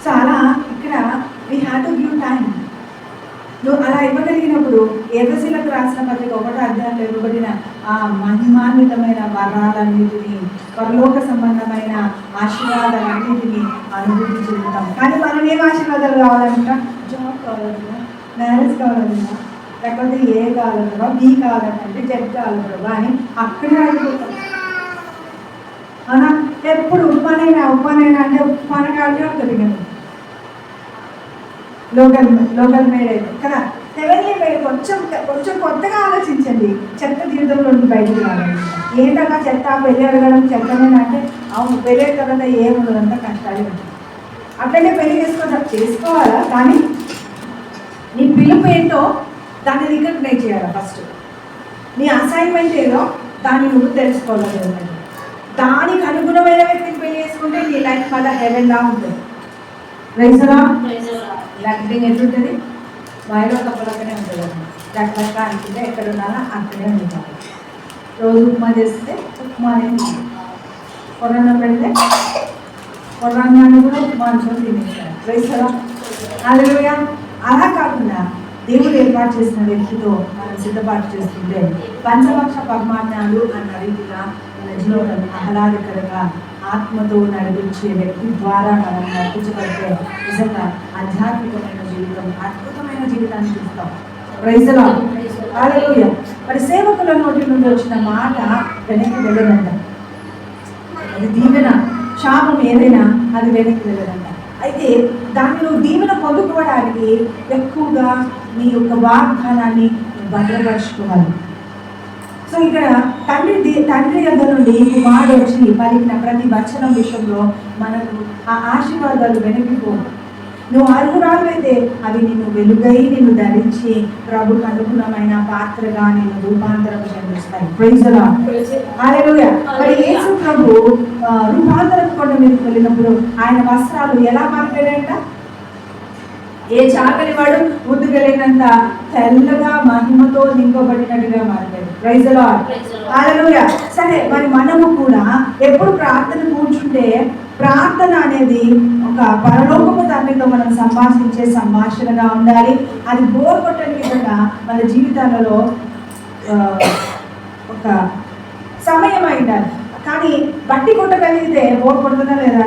So అలా ఇక్కడ we have to give time. నువ్వు అలా ఇవ్వగలిగినప్పుడు ఎఫెసీయులకు రాసిన పత్రిక 1వ అధ్యాయంలో ఇవ్వబడిన ఆ మహిమాన్వితమైన వరాలన్నిటినీ, పరలోక సంబంధమైన ఆశీర్వాదాలన్నిటినీ అనుభూతి చెందుతాం. కానీ మనం ఏం ఆశీర్వాదాలు కావాలంట? జాబ్ కావాలన్నా, మ్యారేజ్ కావాలన్నా, లేకపోతే ఏ కావాలన్నా, బీ కావాలంటే జెడ్ కావాలన్నా అని అక్కడే ఆగిపోతాం. అవునా? ఎప్పుడు ఉప్మానైనా అంటే ఉప్మాన కావాలి కలిగాను లోకల్ మేడ్ అయితే కదా. హెవెన్లీ మేడ్ కొంచెం కొత్తగా ఆలోచించండి. చెత్త జీవితంలో బయటకు రావాలి. ఏంటన్నా చెత్త పెళ్ళి అడగడం చెత్తమేనా అంటే అవును, పెళ్ళి తర్వాత ఏముండదంతా కష్టాలు ఉంటుంది. అట్లనే పెళ్లి చేసుకోవాలా, కానీ నీ పిలుపు ఏంటో దాన్ని రికగ్నైజ్ చేయాలి. ఫస్ట్ నీ అసైన్మెంట్ ఏదో దాన్ని నువ్వు తెలుసుకోవాలి. దానికి అనుగుణమైన వ్యక్తిని పెళ్లి చేసుకుంటే నీ లైఫ్ మళ్ళీ హెవెన్లా ఉంటుంది. రైసరా ఇలాంటి ఎట్లుంటుంది? బాయిలో తప్పలక్కనే ఉంటుంది. రకరక అనుకుంటే ఎక్కడ ఉన్నారో అక్కడే ఉంటారు. రోజు ఉప్మా చేస్తే ఉప్మానే ఉంటుంది. కొరన్నం పెడితే కొర్రాన్ని కూడా ఉప్మా అనుకొని తినేస్తారు. రైసరా హల్లెలూయా. అలా కాకుండా దేవుడు ఏర్పాటు చేసిన వ్యక్తితో మనం సిద్ధపాటు చేస్తుంటే పంచభక్ష పరమాన్నాలు అన్న రీతిగా మన జీవితం ఆహ్లాదకరంగా ఆత్మతో నడిపించే వ్యక్తి ద్వారా మనం నడిపించబడితే నిజంగా ఆధ్యాత్మికమైన జీవితం, అద్భుతమైన జీవితాన్ని చూస్తాం. Praise the Lord. హల్లెలూయా. మరి సేవకుల నోటి నుండి వచ్చిన మాట వెనక్కి వెళ్ళదంట. అది దీవెన, శాపం ఏదైనా అది వెనక్కి వెళ్ళదంట. అయితే దాన్ని నువ్వు దీవెన పొందుకోవడానికి ఎక్కువగా నీ యొక్క వాగ్దానాన్ని భద్రపరచుకోవాలి. సో ఇక్కడ తండ్రి యొద్ద నుండి కుమారుడు వచ్చి పలికిన ప్రతి వచనం విషయంలో మనకు ఆ ఆశీర్వాదాలు వెనక్కిపోవు. నువ్వు అర్హురాలు అయితే అవి నిన్ను వెలుగై నిన్ను ధరించి ప్రభుకు అనుగుణమైన పాత్రగా నేను రూపాంతరం చెందిస్తాయి. Praise the Lord. హల్లెలూయా. మరి యేసు ప్రభు రూపాంతరం కొండ మీదకి వెళ్ళినప్పుడు ఆయన వస్త్రాలు ఎలా మారిపోయాయంట? ఏ చాకలి వాడు ముద్దుగలిగినంత తెల్లగా మహిమతో నింపబడినట్టుగా మారిపోయాడు. Praise the Lord. హల్లెలూయా. సరే, మరి మనము కూడా ఎప్పుడు ప్రార్థన కూర్చుంటే ప్రార్థన అనేది ఒక పరలోకపు తండ్రితో మనం సంభాషించే సంభాషణగా ఉండాలి. అది బోర్ కొట్టని విధంగా మన జీవితాలలో ఒక సమయం అయిండాలి. కానీ బట్టి కొట్టగలిగితే బోర్ కొడుతుందా లేదా?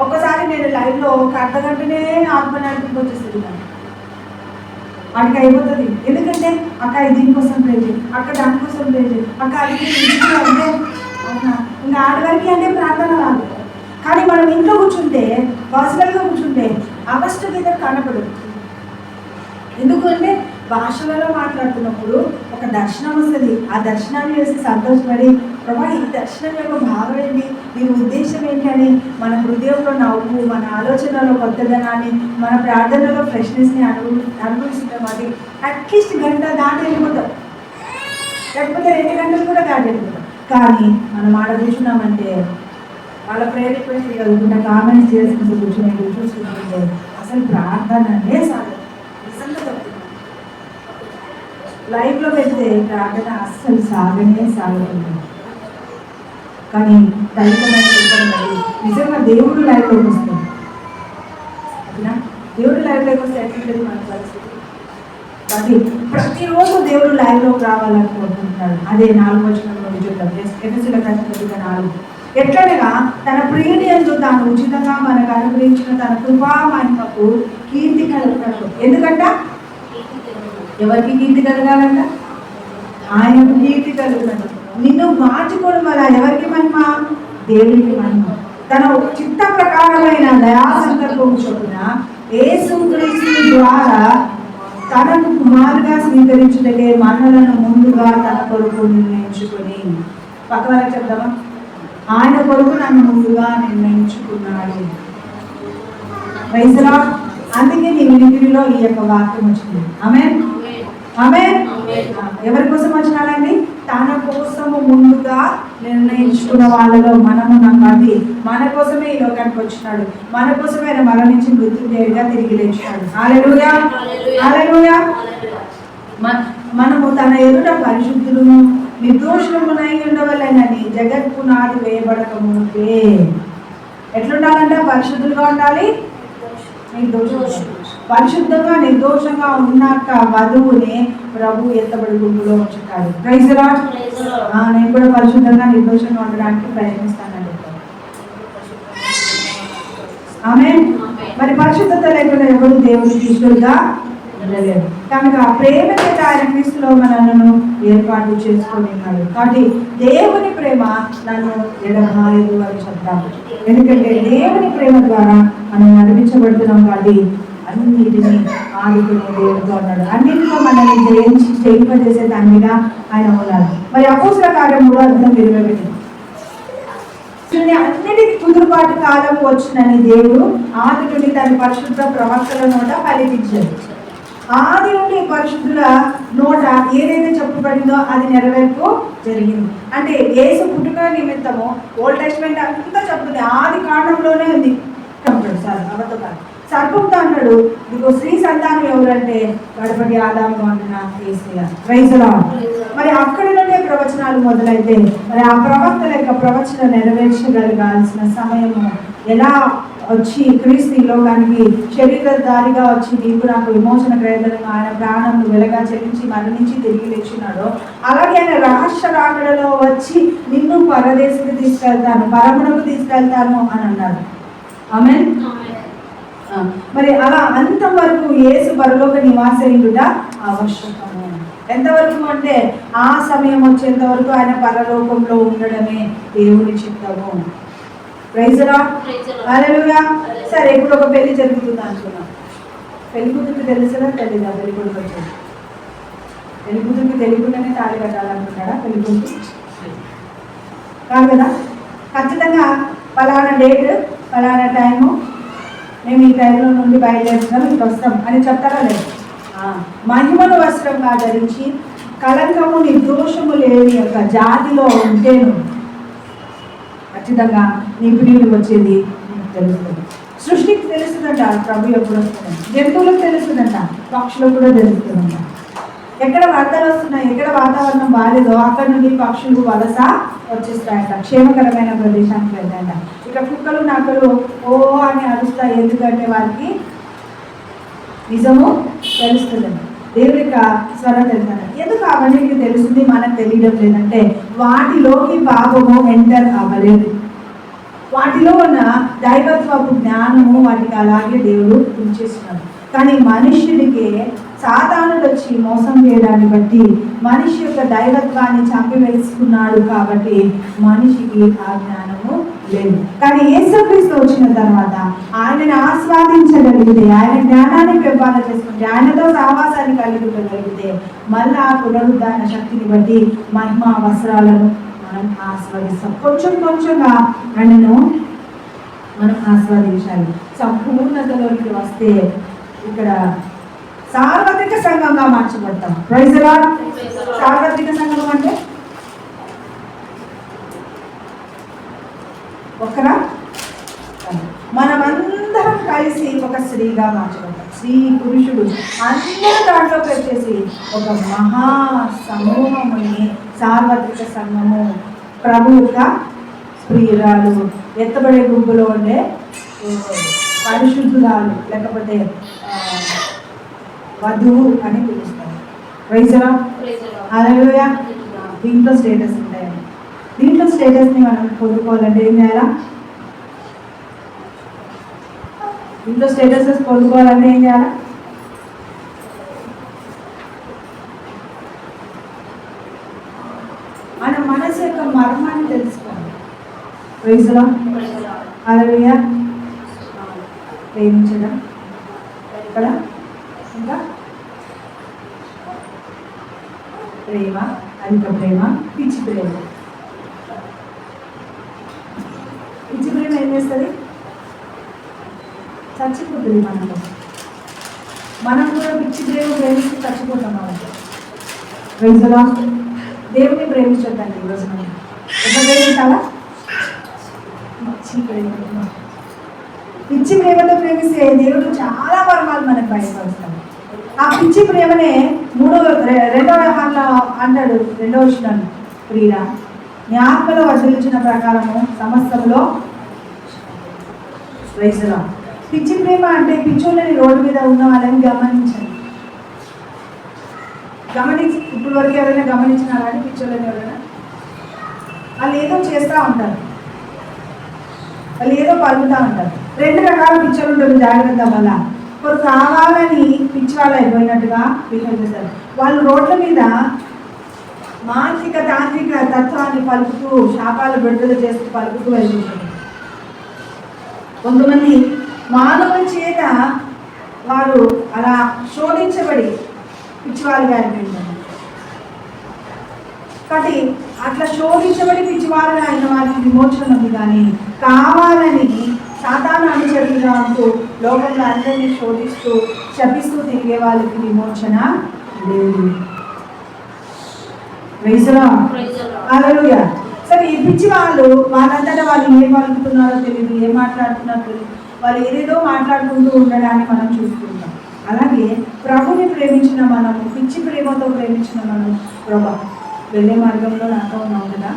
ఒక్కసారి నేను లైవ్లో ఒక అర్ధగంటనే ఆత్మ నడిపి వచ్చేస్తుంది. వాడికి అయిపోతుంది. ఎందుకంటే అక్క దీనికోసం ప్రే చేయి, అక్క దానికోసం ప్రే చేయి, అక్క అది అంటే అవునా ఇంకా ఆడవారికి అంటే ప్రార్థన రాదు. కానీ మనం ఇంట్లో కూర్చుంటే, వాసులుగా కూర్చుంటే అవస్థ కనపడదు. ఎందుకంటే భాషలలో మాట్లాడుతున్నప్పుడు ఒక దర్శనం వస్తుంది. ఆ దర్శనాన్ని వేసి సంతోషపడి ప్రభా ఈ దర్శనం యొక్క భావం ఏంటి, దీని ఉద్దేశం ఏంటి అని మన హృదయంలో నవ్వు, మన ఆలోచనలో కొత్తదనాన్ని, మన ప్రార్థనలో ఫ్రెష్నెస్ని అనుభవిస్తుంటాం. అది అట్లీస్ట్ గంట దాటి వెళ్ళిపోతాం, లేకపోతే 2 గంటలు కూడా దాటి వెళ్ళిపోతాం. కానీ మనం ఆడ కూర్చున్నామంటే వాళ్ళ ప్రేయర్ రిక్వెస్ట్ చదువుకుంటా కామెంట్స్ చేసుకుంటూ చూసుకుంటుంటే అసలు ప్రార్థననే సాగదు. నిజంగా చెప్తున్నాను, లైవ్లో పెడితే ప్రార్థన అస్సలు సాగలేదు. కానీ దైవమైన నిజంగా దేవుడు లైవ్లోకి వస్తుంది. ఓకేనా? దేవుడు లైవ్లోకి వస్తే ఎట్లుంటుంది మన పరిస్థితి? కాబట్టి ప్రతిరోజు దేవుడు లైవ్లోకి రావాలని కోరుకుంటున్నాడు. అదే 4వ వచనంలో చూద్దాం. ఎఫెసీయులకు రాసిన పత్రిక 4. ఎట్లనగా తన ప్రియుని యందు తాను ఉచితంగా మనకు అనుగ్రహించిన తన కృపా మహిమకు కీర్తి కలుగుతాడు. ఎందుకంట ఎవరికి కీర్తి కలగాలంట? ఆయనకు కీర్తి కలుగుతాడు. నిన్ను మార్చుకోవడం వల్ల ఎవరికి మహిమ? దేవునికి మహిమ. తన చిత్త ప్రకారమైన దయా సంకల్పము చొప్పున యేసుక్రీస్తు ద్వారా తనకు కుమారుగా స్వీకరించుటకే మనలను ముందుగా తన కొరకు నిర్ణయించుకొని, పక్క వాళ్ళకి చెప్దామా? ఆయన కొరకు నన్ను ముందుగా నిర్ణయించుకున్నాడు. Praise the Lord. అందుకే నీ వినికిడిలో ఈ యొక్క వాక్యం వచ్చింది. ఆమేన్, ఆమేన్. ఎవరి కోసం వచ్చినాడండి? తన కోసము ముందుగా నిర్ణయించుకున్న వాళ్ళలో మనము నమ్మాలి. మన కోసమే ఈ లోకానికి వచ్చినాడు. మన కోసమే ఆయన మరణించి మృత్యుంజయుడిగా తిరిగి లేచినాడు. హల్లెలూయా, హల్లెలూయా. మనము తన ఎదుట పరిశుద్ధులను నిర్దోషమునై ఉండవలెనని జగత్ పునాది వేయబడక మునుపే ఎట్లుండాలంటే పరిశుద్ధులుగా ఉండాలి, పరిశుద్ధంగా నిర్దోషంగా ఉన్నాక వధువుని ప్రభు ఎత్తబడి గుంపులో ఉంచుతాడు. Praise the Lord. నేను కూడా పరిశుద్ధంగా నిర్దోషంగా ఉండడానికి ప్రయత్నిస్తానండి. ఆమేన్. మరి పరిశుద్ధత లేకుండా ఎవరు దేవునికి ఇష్టలుగా ఉండలేరు. కనుక ప్రేమ చేత ఆయన క్రీస్తులో మనలను ఏర్పాటు చేసుకొని ఉన్నాడు. కాబట్టి దేవుని ప్రేమ నన్ను ఎడబాయదు అని చెప్తాము. ఎందుకంటే దేవుని ప్రేమ ద్వారా మనం నడిపించబడుతున్నాం. కాబట్టి అన్నిటినీ ఆదుకునే దేవుడుగా ఉన్నాడు. అన్నింటిలో మనల్ని జయింపజేసే తండ్రిగా ఆయన ఉన్నారు. మరి అపోస్తల కార్యం 3:21 అన్నిటికీ కుదురుబాటు కాలం వచ్చినని దేవుడు ఆది నుండి తన పరిశుద్ధ ప్రవక్తల నోట పలికించాడు. ఆది నుండి పరిశుద్ధుల నోట ఏదైతే చెప్పబడిందో అది నెరవేర్పు జరిగింది. అంటే యేసు పుట్టుక నిమిత్తము ఓల్డ్ టెస్ట్మెంట్ అంతా చెప్తుంది. ఆది కాండంలోనే ఉంది. అబద్ధకాలం సర్పంతో అన్నాడు, ఇదిగో స్త్రీ సంతానం ఎవరంటే గడపటి ఆదాము అంటున్నా యేసయ్య. Praise the lord. మరి అక్కడి నుండే ప్రవచనాలు మొదలైతే మరి ఆ ప్రవక్తల యొక్క ప్రవచనం నెరవేర్చగలగాల్సిన సమయము ఎలా వచ్చి క్రీస్తు లోకానికి శరీరధారిగా వచ్చి నీకు నాకు విమోచన క్రయధనంగా ఆయన ప్రాణంను వెలగా చెల్లించి మరణించి తిరిగి లేచినాడు. అలాగే ఆయన రహస్య రాకడలో వచ్చి నిన్ను పరదేశకు తీసుకెళ్తాను, పరమునకు తీసుకెళ్తాను అని అన్నాడు. ఆమేన్. మరి అలా అంతవరకు యేసు పరలోక నివాసయుడుట ఆవశ్యకము. ఎంతవరకు అంటే ఆ సమయం వచ్చేంత వరకు ఆయన పరలోకంలో ఉండడమే దేవుని చిత్తము. Praise the Lord. హల్లెలూయా. సరే, ఇప్పుడు ఒక పెళ్లి జరుగుతుంది అనుకున్నాం. పెళ్లి కూతురికి తెలుసుదా తెలీదా? పెళ్లి కొడుకు వచ్చేది. పెళ్లి కూతురికి తెలియకుండానే తాళి కట్టాలనుకుంటాడా పెళ్లి కూతురు? కాదు కదా. ఖచ్చితంగా ఫలానా డేట్ ఫలానా టైము మేము ఈ టైంలో నుండి బయలుదేరుతున్నాం, ఇటు వస్తాం అని చెప్తారా లేదు? మహిమను వస్త్రంగా ధరించి కళంకము నిర్దోషము లేని యొక్క జాతిలో ఉంటేను ఖచ్చితంగా నీ ప్రియుడు వచ్చేది నీకు తెలుస్తుంది. సృష్టికి తెలుస్తుందంట ప్రభు ఎప్పుడు వస్తుందంట, జంతువులకు తెలుస్తుందంట, పక్షులకు కూడా తెలుస్తుందంట. ఎక్కడ వరదలు వస్తున్నాయి, ఎక్కడ వాతావరణం బాగాలేదో అక్కడ నుండి పక్షులు వలస వచ్చేస్తాయంట, క్షేమకరమైన ప్రదేశానికి వెళ్తాయంట. ఇక కుక్కలు నక్కలు ఓ అని అరుస్తాయి, ఎందుకంటే వారికి నిజము తెలుస్తుందండి, దేవుడి యొక్క స్వరం తెలుస్తుంది. ఎందుకు అవన్నీ తెలుస్తుంది మనకు తెలియడం లేదంటే వాటిలోకి పాపము ఎంటర్ అవ్వలేదు. వాటిలో ఉన్న దైవత్వపు జ్ఞానము వాటికి అలాగే దేవుడు ఉంచేస్తున్నాడు. కానీ మనుష్యుడికి సాతానుడు వచ్చి మోసం చేయడాన్ని బట్టి మనిషి యొక్క దైవత్వాన్ని చంపివేసుకున్నాడు. కాబట్టి మనిషికి ఆ జ్ఞానము లేదు. కానీ యేసుక్రీస్తు వచ్చిన తర్వాత ఆయనని ఆస్వాదించగలిగితే, ఆయన జ్ఞానాన్ని పెంపాల చేసుకుంటే, ఆయనతో సహవాసాన్ని కలిగి ఉండగలిగితే మళ్ళీ ఆ పునరుద్ధాన శక్తిని బట్టి మహిమ వస్త్రాలను మనం ఆస్వాదిస్తాం. కొంచెం కొంచెంగా ఆయనను మనం ఆస్వాదించాలి. సంపూర్ణతలోకి వస్తే ఇక్కడ సార్వత్రిక సంఘంగా మార్చబడతాం. Praise the lord. సార్వత్రిక సంఘం అంటే ఒకరా మనమందరం కలిసి ఒక స్త్రీగా మార్చబడతాం. స్త్రీ పురుషుడు అందరూ దాంట్లోకి వచ్చేసి ఒక మహా సమూహముని సార్వత్రిక సంఘము, ప్రభు యొక్క ప్రియురాలు, ఎత్తబడే గుంపులో ఉండే పరిశుద్ధురాలు, లేకపోతే వధువు అని పిలుస్తారు. Praise the Lord. హల్లెలూయా. దీంట్లో స్టేటస్ ఉంటాయండి. దీంట్లో స్టేటస్ని మనం పొందుకోవాలంటే ఏం చేయాలా? దీంట్లో స్టేటసెస్ పొందుకోవాలంటే ఏం చేయాలా? మన మనసు యొక్క మర్మాన్ని తెలుసుకోవాలి. Praise the Lord. హల్లెలూయా. ప్రేమించడం ఇక్కడ ఇంకా ప్రేమ, అధిక ప్రేమ, పిచ్చి ప్రేమ. పిచ్చి ప్రేమ ఏం చేస్తుంది? చచ్చిపోతుంది మనలో. మనం కూడా పిచ్చి ప్రేమ ప్రేమిస్తే చచ్చిపోతాం. మనకి ప్రైజ్ ది లార్డ్. దేవుని ప్రేమించొద్దండి ఈరోజు మనం. ఎట్లా ప్రేమించాలా? పిచ్చి ప్రేమ. పిచ్చి ప్రేమతో ప్రేమిస్తే దేవుడు చాలా మర్మాలు మనకు బయటపరుస్తాడు. ఆ పిచ్చి ప్రేమనే రెండవ హాల్లో అంటాడు, రెండవ వచనంలో, ప్రియుడా నీ ఆత్మలో వర్ధిల్చిన ప్రకారము సమస్తములో. Praise the lord. పిచ్చి ప్రేమ అంటే పిచ్చోళ్ళని రోడ్డు మీద ఉన్న వాళ్ళని గమనించండి. ఇప్పుడు వరకు ఎవరైనా గమనించినారా అని? పిచ్చోళ్ళని ఎవరైనా వాళ్ళు ఏదో చేస్తూ ఉంటారు, వాళ్ళు ఏదో పలుకుతూ ఉంటారు. రెండు రకాల పిచ్చోళ్ళు ఉంటారు జాగ్రత్త వల్ల. ఒకరు కావాలని పిచ్చి వాళ్ళు అయిపోయినట్టుగా బిహేవ్ చేస్తారు. వాళ్ళు రోడ్ల మీద మానసిక తాంత్రిక తత్వాన్ని పలుకుతూ శాపాలు విడుదల చేస్తూ పలుకుతూ వెళ్తుంటారు. కొంతమంది మానవుల చేత వారు అలా శోధించబడి పిచ్చివాళ్ళుగా అయిపోయింటారు. కాబట్టి అట్లా శోధించబడి పిచ్చివారుగా అయిన వారికి విమోచన ఉంది. కానీ కావాలని సాతాను అనుచరులుగా అంటూ లోకంలో అందరినీ శోధిస్తూ శపిస్తూ తిరిగే వాళ్ళకి విమోచన లేదు. Praise the Lord. హల్లెలూయా. సరే, ఈ పిచ్చి వాళ్ళంతటా వాళ్ళు ఏం పలుకుతున్నారో తెలియదు, ఏం మాట్లాడుతున్నారో తెలియదు, వాళ్ళు ఏదేదో మాట్లాడుకుంటూ ఉండడాన్ని మనం చూస్తుంటాం. అలాగే ప్రభుని ప్రేమించిన మనము, పిచ్చి ప్రేమతో ప్రేమించిన మనం, ప్రభా వెళ్ళే మార్గంలో నాతో ఉన్నావు కదా,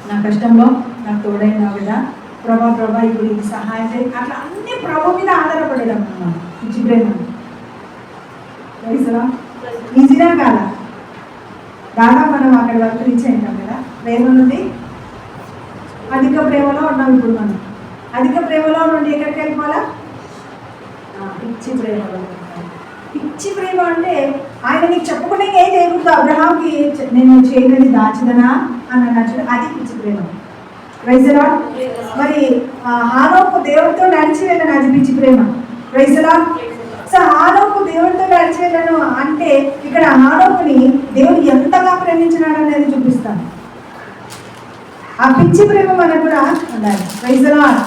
నా కష్టంలో నాకు తోడైనావు కదా, ప్రభా ఇప్పుడు ఇది సహాయం చేయి, అట్లా అన్ని ప్రభు మీద ఆధారపడడం అన్నమాట పిచ్చి ప్రేమ. ఈజీనా కాదా? దాదాపు మనం అక్కడి వరకు రీచ్ అయినాం కదా. ప్రేమ నుండి అధిక ప్రేమలో ఉన్నాం. ఇప్పుడు మనం అధిక ప్రేమలో నుండి ఎక్కడికి వెళ్ళిపోవాలా? పిచ్చి ప్రేమలో. పిచ్చి ప్రేమ అంటే ఆయన నీకు చెప్పకుండా ఏం చేయకూడదు. అబ్రహాంకి నేను చేయదని దాచదనా అని అన్నట్టు అది పిచ్చి ప్రేమ. Praise the lord. మరి హానోకు దేవుడితో నడిచి వెళ్ళను, అది పిచ్చి ప్రేమ. Praise the Lord. సో హానోకు దేవుడితో నడిచి వెళ్ళను అంటే ఇక్కడ హానోకుని దేవుడు ఎంతగా ప్రేమించినాడు అనేది చూపిస్తాను. ఆ పిచ్చి ప్రేమ మనకు కూడా ఉండాలి. Praise the Lord.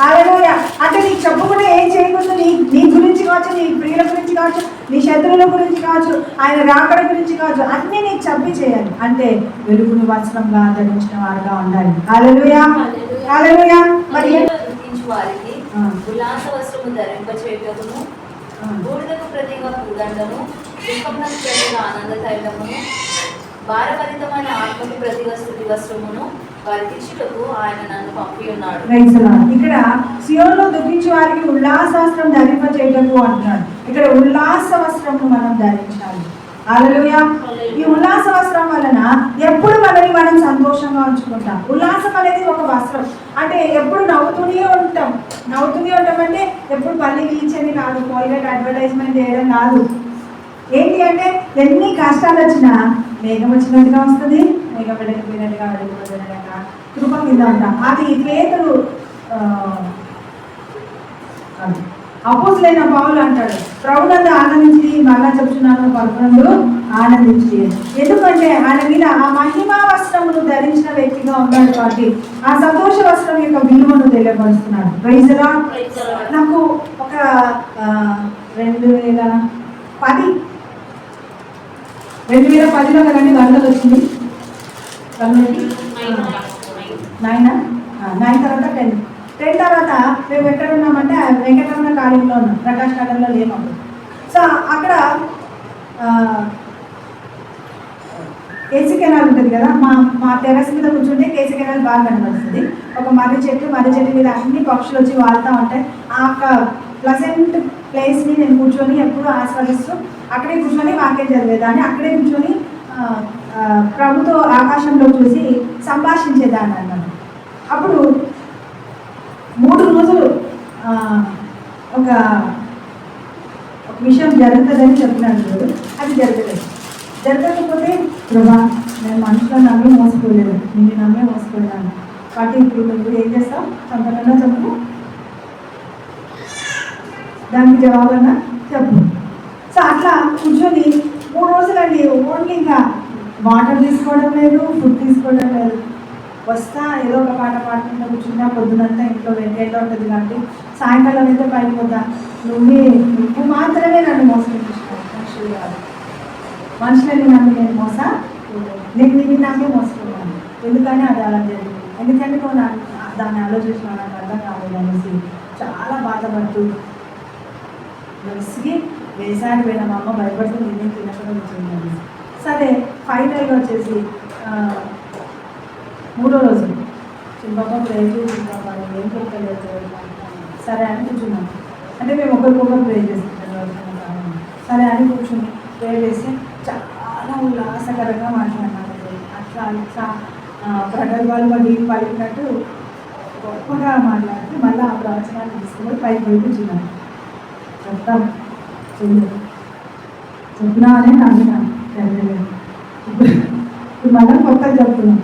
హల్లెలూయా. అంటే నీకు చెప్పకుండా ఏం చేయకూడదు. నీ గురించి కావచ్చు, నీ ప్రియుల గురించి కావచ్చు, నీ శత్రువుల గురించి కావచ్చు, ఆయన రాకడ గురించి కావచ్చు, అన్నీ నీకు చెప్పి చేయాలి. అంటే వెలుగుని వస్త్రంగా ధరించిన వారుగా ఉండాలి. హల్లెలూయా. హల్లెలూయా. మరి వారికి ఉల్లాస వస్త్రము ధరింపచేయుటకును, బూడిదకు ప్రతిగా పూదండము, దుఃఖమునకు ప్రతిగా ఆనంద తైలమును, భారభరితమైన ఆత్మకు ప్రతిగా స్తుతి వస్త్రమును వారికి ఇచ్చుటకు ఆయన నన్ను పంపి ఉన్నాడు. ఇక్కడ సియోనులో దుఃఖించే వారికి ఉల్లాస వస్త్రం ధరింపచేయుటకు అంటున్నాడు. ఇక్కడ ఉల్లాస వస్త్రము మనం ధరించాలి. హల్లెలూయా. ఈ ఉల్లాస వస్త్రం వలన ఎప్పుడు మనల్ని మనం సంతోషంగా ఉంచుకుంటాం. ఉల్లాసం అనేది ఒక వస్త్రం. అంటే ఎప్పుడు నవ్వుతూనే ఉంటాం. అంటే ఎప్పుడు పల్లి గీల్చని కాదు, కోల్గేట్ అడ్వర్టైజ్మెంట్ చేయడం కాదు. ఏంటి అంటే ఎన్ని కష్టాలు వచ్చినా మేఘం వచ్చినట్టుగా వస్తుంది, మేఘం వెళ్ళిపోయినట్టుగా వెళ్ళిపోతున్నట్టుగా కృప కింద ఉంటాం. అది పేతురు అపోస్తులైన పౌలు అంటాడు, ప్రభునందు ఆనందించి, మళ్ళా చెప్తున్నాను పలుకునందు ఆనందించి. ఎందుకంటే ఆయన మీద ఆ మహిమా వస్త్రమును ధరించిన వ్యక్తిగా ఉన్నాడు కాబట్టి ఆ సంతోష వస్త్రం యొక్క విలువను తెలియపరుస్తున్నాడు. Praise the Lord. నాకు ఒక 2010లో కదండి వరదలు వచ్చింది. 9 తర్వాత 10 తర్వాత మేము ఎక్కడ ఉన్నామంటే వెంకటరమణ కాలేజీలో ఉన్నాం, ప్రకాష్ నగర్లో లేమప్పుడు. సో అక్కడ కేసీ కెనాల్ ఉంటుంది కదా, మా టెర్రస్ మీద కూర్చుంటే కేసీ కెనాల్ బాగా కనబడుతుంది. ఒక మర్రి చెట్టు మీద అన్ని పక్షులు వచ్చి వాళ్తూ ఉంటాయి. ఆ ప్లసెంట్ ప్లేస్ని నేను కూర్చొని ఎప్పుడూ ఆస్వాదిస్తూ అక్కడే కూర్చొని వాక్యం చదివేదాన్ని, అక్కడే కూర్చొని ప్రభుతో ఆకాశంలో చూసి సంభాషించేదాన్ని అన్నమాట. అప్పుడు 3 రోజులు ఒక విషయం జరుగుతుందని చెప్పినాడు చూడు, అది జరగకపోతే ప్రభా నేను మనుషులను నమ్మి మోసపోలేదు, నిన్ను నమ్మే మోసపోయినాను కాబట్టి ఇప్పుడు నువ్వు ఏం చేస్తావు? సంతకంగా చెప్పు, దానికి జవాబన్నా చెప్పు. సో అట్లా కూర్చొని 3 రోజులండి ఓన్లీ ఇంకా వాటర్ తీసుకోవడం లేదు, ఫుడ్ తీసుకోవడం లేదు. వస్తా ఏదో ఒక పాట పాడుకుంటా కూర్చున్నా, పొద్దునంతా ఇంట్లో వెంటేట్లో ఉంటుంది కాబట్టి సాయంకాలం అయితే బయటకు పోతా. నువ్వు మాత్రమే నన్ను మోసగించావు, మనుషులు కాదు. మనుషులని నమ్మి నేను నేను నిన్ను నమ్మి మోసపోయాను. ఎందుకని అది అలా జరిగింది? ఎందుకంటే నువ్వు దాన్ని ఆలోచించిన నాకు అర్థం కాలేదు అనేసి చాలా బాధపడుతూ విసిగి వేసారి పోయిన మా అమ్మ భయపడుతూ నేనే తినకుండా కూర్చున్నాను. సరే ఫైనల్గా వచ్చేసి 3వ రోజు చిన్నబాబా ప్రేయర్ ఏం చెప్పలేదు. సరే అని కూర్చున్నాను. అంటే మేము ఒకరికొకరు ప్రే చేసుకుంటాం. సరే అని కూర్చుని ప్రే చేసి చాలా ఉల్లాసకరంగా మాట్లాడినాను. అట్లా ఇట్లా ప్రగల్భాలు నీళ్ళు పలికినట్టు గొప్పగా మాట్లాడితే మళ్ళీ ఆ ప్రవచనాన్ని తీసుకుని పైకి పోయి కూర్చున్నాను. చెప్తాం చెప్పినామనే నమ్మినాను. ఇప్పుడు మళ్ళీ కొత్తగా చెప్తున్నాం.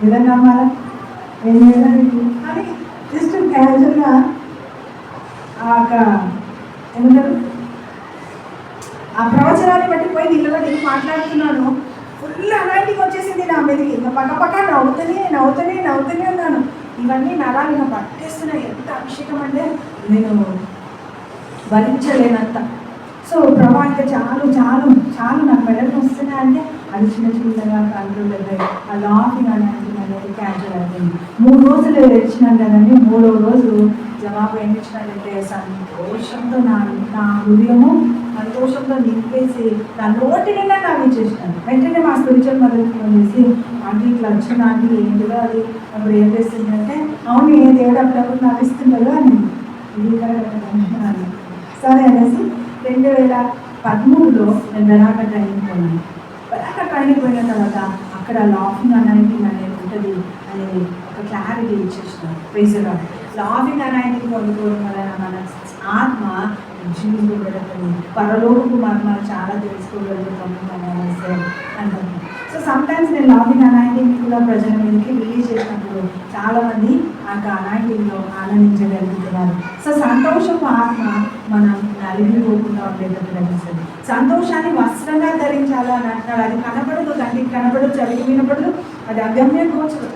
ఏదన్నా నమ్మాలా ఏం చేయడానికి కానీ జస్ట్ క్యాజువల్గా ఏమంటారు ఆ ప్రవచనాన్ని బట్టి పోయి నీళ్ళలో నేను మాట్లాడుతున్నాను. ఫుల్ అనాయింటింగ్ వచ్చేసింది నా మీదకి. ఇంకా పక్క నవ్వుతూనే ఉన్నాను. ఇవన్నీ నరాలు ఇంకా పట్టేస్తున్నాయి. ఎంత అభిషేకం అంటే నేను భరించలేనంత. సో ప్రభా అంటే చాలు నాకు మెడలు వస్తున్నాయి అంటే అది చిన్నగా కంట్రోల్ అయ్యాయి. ఆ లాఫింగ్ అనేది క్యాన్సిల్ అయిపోయింది. 3 రోజులు ఇచ్చినాను కదండి. 3వ రోజు జవాబు ఏమి ఇచ్చినాడంటే సంతోషంతో నా హృదయము సంతోషంతో నింపేసి నా నోటి నిండా నాకు ఇచ్చేసినాను. వెంటనే మా స్పిరిచువల్ మదర్కి ఫోన్ చేసి ఆంటీ ఇట్లా వచ్చిన ఆంటీ ఏంటిదో అది అప్పుడు ఏం చేస్తుందంటే అవును ఏ దేవుడు అప్పుడప్పుడు నాకు ఇస్తుండదు అని ఇది కరెక్ట్. సరే అనేసి 2013లో నేను బెరాక ట్రైనింగ్ పోయాను. బెరాక ట్రైనింగ్ పోయిన తర్వాత అక్కడ లాఫింగ్ అనాయింటింగ్ అనేది ఉంటుంది అనేది ఒక క్లారిటీ ఇచ్చేసినాను. ప్రైజ్గా లాఫింగ్ అనాయింటింగ్ పొందుకోవడం వలన మన ఆత్మ జీవించబడుతుంది, పరలోకపు మర్మాలు చాలా తెలుసుకోగలుగుతాము అనేసి అంటారు. సో సమ్టైమ్స్ నేను లాఫింగ్ అనాయింటింగ్ కూడా ప్రజల మీదకి రిలీజ్ చేసినప్పుడు చాలామంది ఆ అనాయింటింగ్లో ఆనందించగలుగుతున్నారు. సో సంతోషపు ఆత్మ మనం నలిగిపోకుండా ఉండేటట్టు లభిస్తుంది. సంతోషాన్ని వస్త్రంగా ధరించాలా అని అంటున్నాడు. అది కనపడదు, కంటికి కనపడదు, చెవికి వినపడదు, అది అగమ్య గోచరం.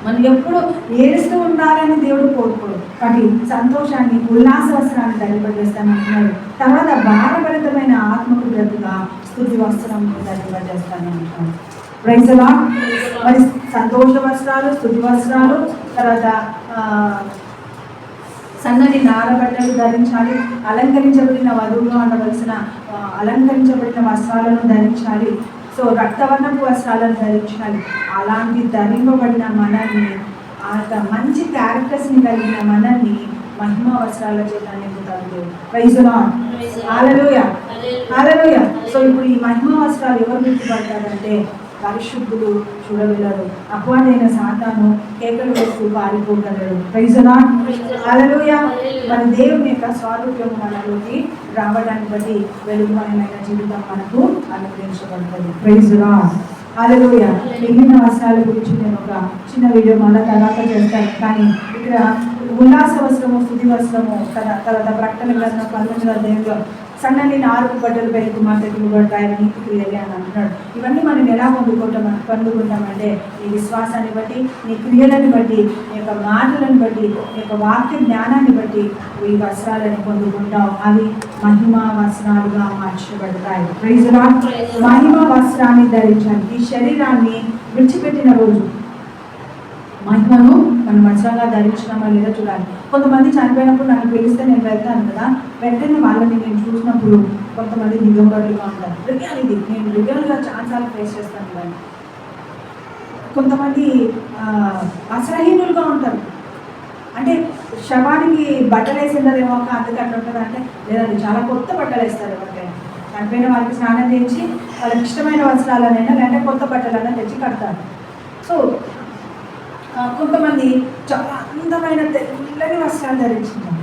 మనం ఎప్పుడు ఏడుస్తూ ఉండాలని దేవుడు కోరుకోడు. కాబట్టి సంతోషాన్ని ఉల్లాస వస్త్రాన్ని ధరింపజేస్తానంటున్నాడు. తర్వాత భారభరితమైన ఆత్మకు ప్రతిగా స్తుతి వస్త్రం ధరింపజేస్తానంటున్నాడు. Praise the lord. మరి సంతోష వస్త్రాలు, స్తుతి వస్త్రాలు, తర్వాత సన్నని నారబట్టలు ధరించాలి. అలంకరించబడిన వధువుగా ఉండవలసిన అలంకరించబడిన వస్త్రాలను ధరించాలి. సో రక్తవర్ణపు వస్త్రాలను ధరించాలి. అలాంటి ధరింపబడిన మనల్ని, ఆ మంచి క్యారెక్టర్స్ని కలిగిన మనల్ని మహిమ వస్త్రాల చేత నింపుతారు. Praise the Lord. Hallelujah, hallelujah. So ఇప్పుడు ఈ మహిమ వస్త్రాలు ఎవరు గుర్తుపడతారంటే పరిశుద్ధులు చూడగలరు, అపవాదైన సాతాను కేకలు వేస్తూ పారిపోగలరు. Praise the Lord. హల్లెలూయా. మన దేవుని యొక్క స్వారూప్యం మనలోకి రావడాన్ని బట్టి వెలుగుమయమైన జీవితం మనకు అనుగ్రహించబడుతుంది. Praise the Lord. హల్లెలూయా. మిగిలిన వస్త్రాల గురించి నేను ఒక చిన్న వీడియో మళ్ళీ తర్వాత చేస్తాను. కానీ ఇక్కడ ఉల్లాస వస్త్రము, స్తుతి వస్త్రము, తర్వాత ప్రకటన గ్రంథం 19వ అధ్యాయంలో సన్నని నాలుగు బట్టలు పెళ్లి కుమార్తెకు ఇవ్వబడతాయి, నీతి క్రియలే అని అంటున్నాడు. ఇవన్నీ మనం ఎలా పొందుకుంటామంటే నీ విశ్వాసాన్ని బట్టి, నీ క్రియలను బట్టి, నీ యొక్క మాటలను బట్టి, నీ యొక్క వాక్య జ్ఞానాన్ని బట్టి ఈ వస్త్రాలను పొందుకుంటాం. అవి మహిమ వస్త్రాలుగా మార్చబడతాయి. Praise the lord. మహిమ వస్త్రాన్ని ధరించాలి. ఈ శరీరాన్ని విడిచిపెట్టిన రోజు మహిమను మనం వస్త్రంగా ధరించినామా లేదా చూడాలి. కొంతమంది చనిపోయినప్పుడు నన్ను పిలిస్తే నేను వెళ్తాను కదా, వెంటనే వాళ్ళని నేను చూసినప్పుడు కొంతమంది దిగంబరులుగా ఉంటారు. రియాలిటీ నేను రివ్యూలుగా చాలాసార్లు ఫేస్ చేస్తాను కదా. కొంతమంది అసహీనులుగా ఉంటారు. అంటే శవానికి బట్టలు వేసిందరేమో అందుకు అట్లా ఉంటుంది అంటే లేదండి, చాలా కొత్త బట్టలు వేస్తారు ఎవరికైనా. చనిపోయిన వాళ్ళకి స్నానం చేయించి వాళ్ళకి ఇష్టమైన వస్త్రాలనైనా లేదంటే కొత్త బట్టలైనా తెచ్చి కడతారు. సో కొంతమంది చాలా అందమైన తెల్లని వస్త్రాలు ధరించుకుంటారు.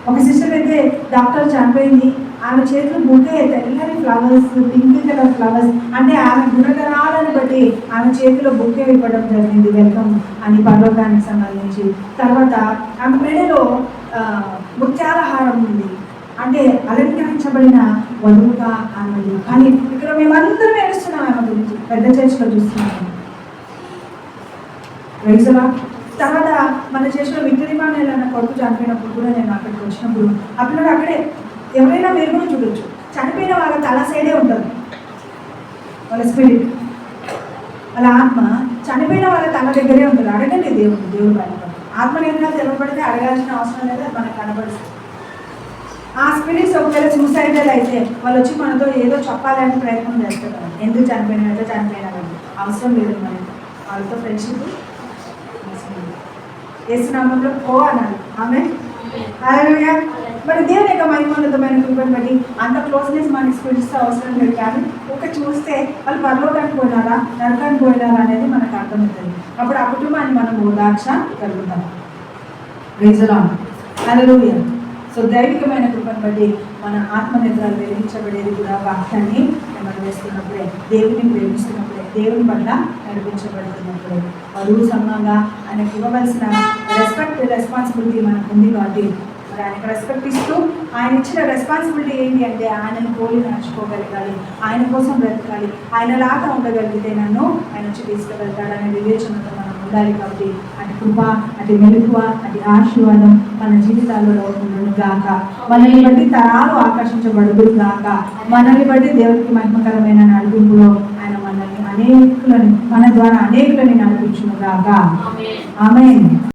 ఒక సిస్టర్ అయితే డాక్టర్ చనిపోయింది, ఆమె చేతిలో బుకే తెల్లని ఫ్లవర్స్, పింక్ కలర్ ఫ్లవర్స్, అంటే ఆమె గుణగణాలను బట్టి ఆమె చేతిలో బుకే ఇవ్వడం జరిగింది, వెల్కమ్ అని పర్వతానికి సంబంధించి. తర్వాత ఆమె మెడలో ముత్యాల హారం ఉంది, అంటే అలంకరించబడిన వధువుగా ఆమె. కానీ ఇక్కడ మేమందరం ఏడుస్తున్నాం ఆమె గురించి, పెద్ద చర్చిలో చూస్తున్నాము. రైతులా తర్వాత మన చేసిన విక్టరీమానేల్ అన్న కొడుకు చనిపోయినప్పుడు కూడా నేను అక్కడికి వచ్చినప్పుడు అప్పుడు అక్కడే ఎవరైనా మీరు కూడా చూడొచ్చు, చనిపోయిన వాళ్ళ తల సైడే ఉంటుంది వాళ్ళ స్పిరిట్, వాళ్ళ ఆత్మ చనిపోయిన వాళ్ళ తల దగ్గరే ఉంటుంది. అడగండి దేవుడు బయటపడి ఆత్మ నిర్ణయాలు తెలవబడితే అడగాల్సిన అవసరం లేదు, మనకు కనబడుతుంది. ఆ స్పిరిట్స్ ఒకవేళ సూసైడల్ అయితే వాళ్ళు వచ్చి మనతో ఏదో చెప్పాలని ప్రయత్నం చేస్తారు. ఎందుకు చనిపోయినా ఏదో చనిపోయినా అవసరం లేదు, మనకి వాళ్ళతో ఫ్రెండ్షిప్ యేసునామంలో అనాలి. ఆమె హల్లెలూయా. మరి దేవుని యొక్క మహిమోన్నతమైన కృపను బట్టి అంత క్లోజ్నెస్ మనకి స్పిరిట్స్ అవసరం లేదు, కానీ ఒక చూస్తే వాళ్ళు పరలోకానికి పోయినారా నరకానికి పోయినారా అనేది మనకు అర్థమవుతుంది. అప్పుడు ఆ కుటుంబాన్ని మనం ఓదార్చ కలుగుతాం. Praise the Lord. Hallelujah. So దైవికమైన కృపను బట్టి మన ఆత్మనిద్రలు వెలిగించబడేది కూడా వాక్యాన్ని మనం వేస్తున్నప్పుడే, దేవుని ప్రేమిస్తున్నప్పుడే, దేవుని పట్ల నడిపించబడుతున్నప్పుడే, వధువు సమంగా ఆయనకు ఇవ్వవలసిన రెస్పాన్సిబిలిటీ మనకు ఉంది. కాబట్టి మరి ఆయనకు రెస్పెక్ట్ ఇస్తూ ఆయన ఇచ్చిన రెస్పాన్సిబిలిటీ ఏంటి అంటే ఆయనను పోలి నడుచుకోగలగాలి, ఆయన కోసం బ్రతకాలి, ఆయనలాగా ఉండగలిగితే నన్ను ఆయన వచ్చి తీసుకువెళ్తాడనే వివేచనతో మనం ఉండాలి. కాబట్టి అటు కృప, అటు మెలకువ, అటు ఆశీర్వాదం మన జీవితాలలో ఉండను గాక. మనల్ని బట్టి తరాలు ఆకర్షించబడుదురు గాక. మనల్ని బట్టి దేవుడికి మహిమకరమైన నడిపింపులో ఆయన మనల్ని మన ద్వారా అనేకులని నడిపించును గాక. ఆమేన్.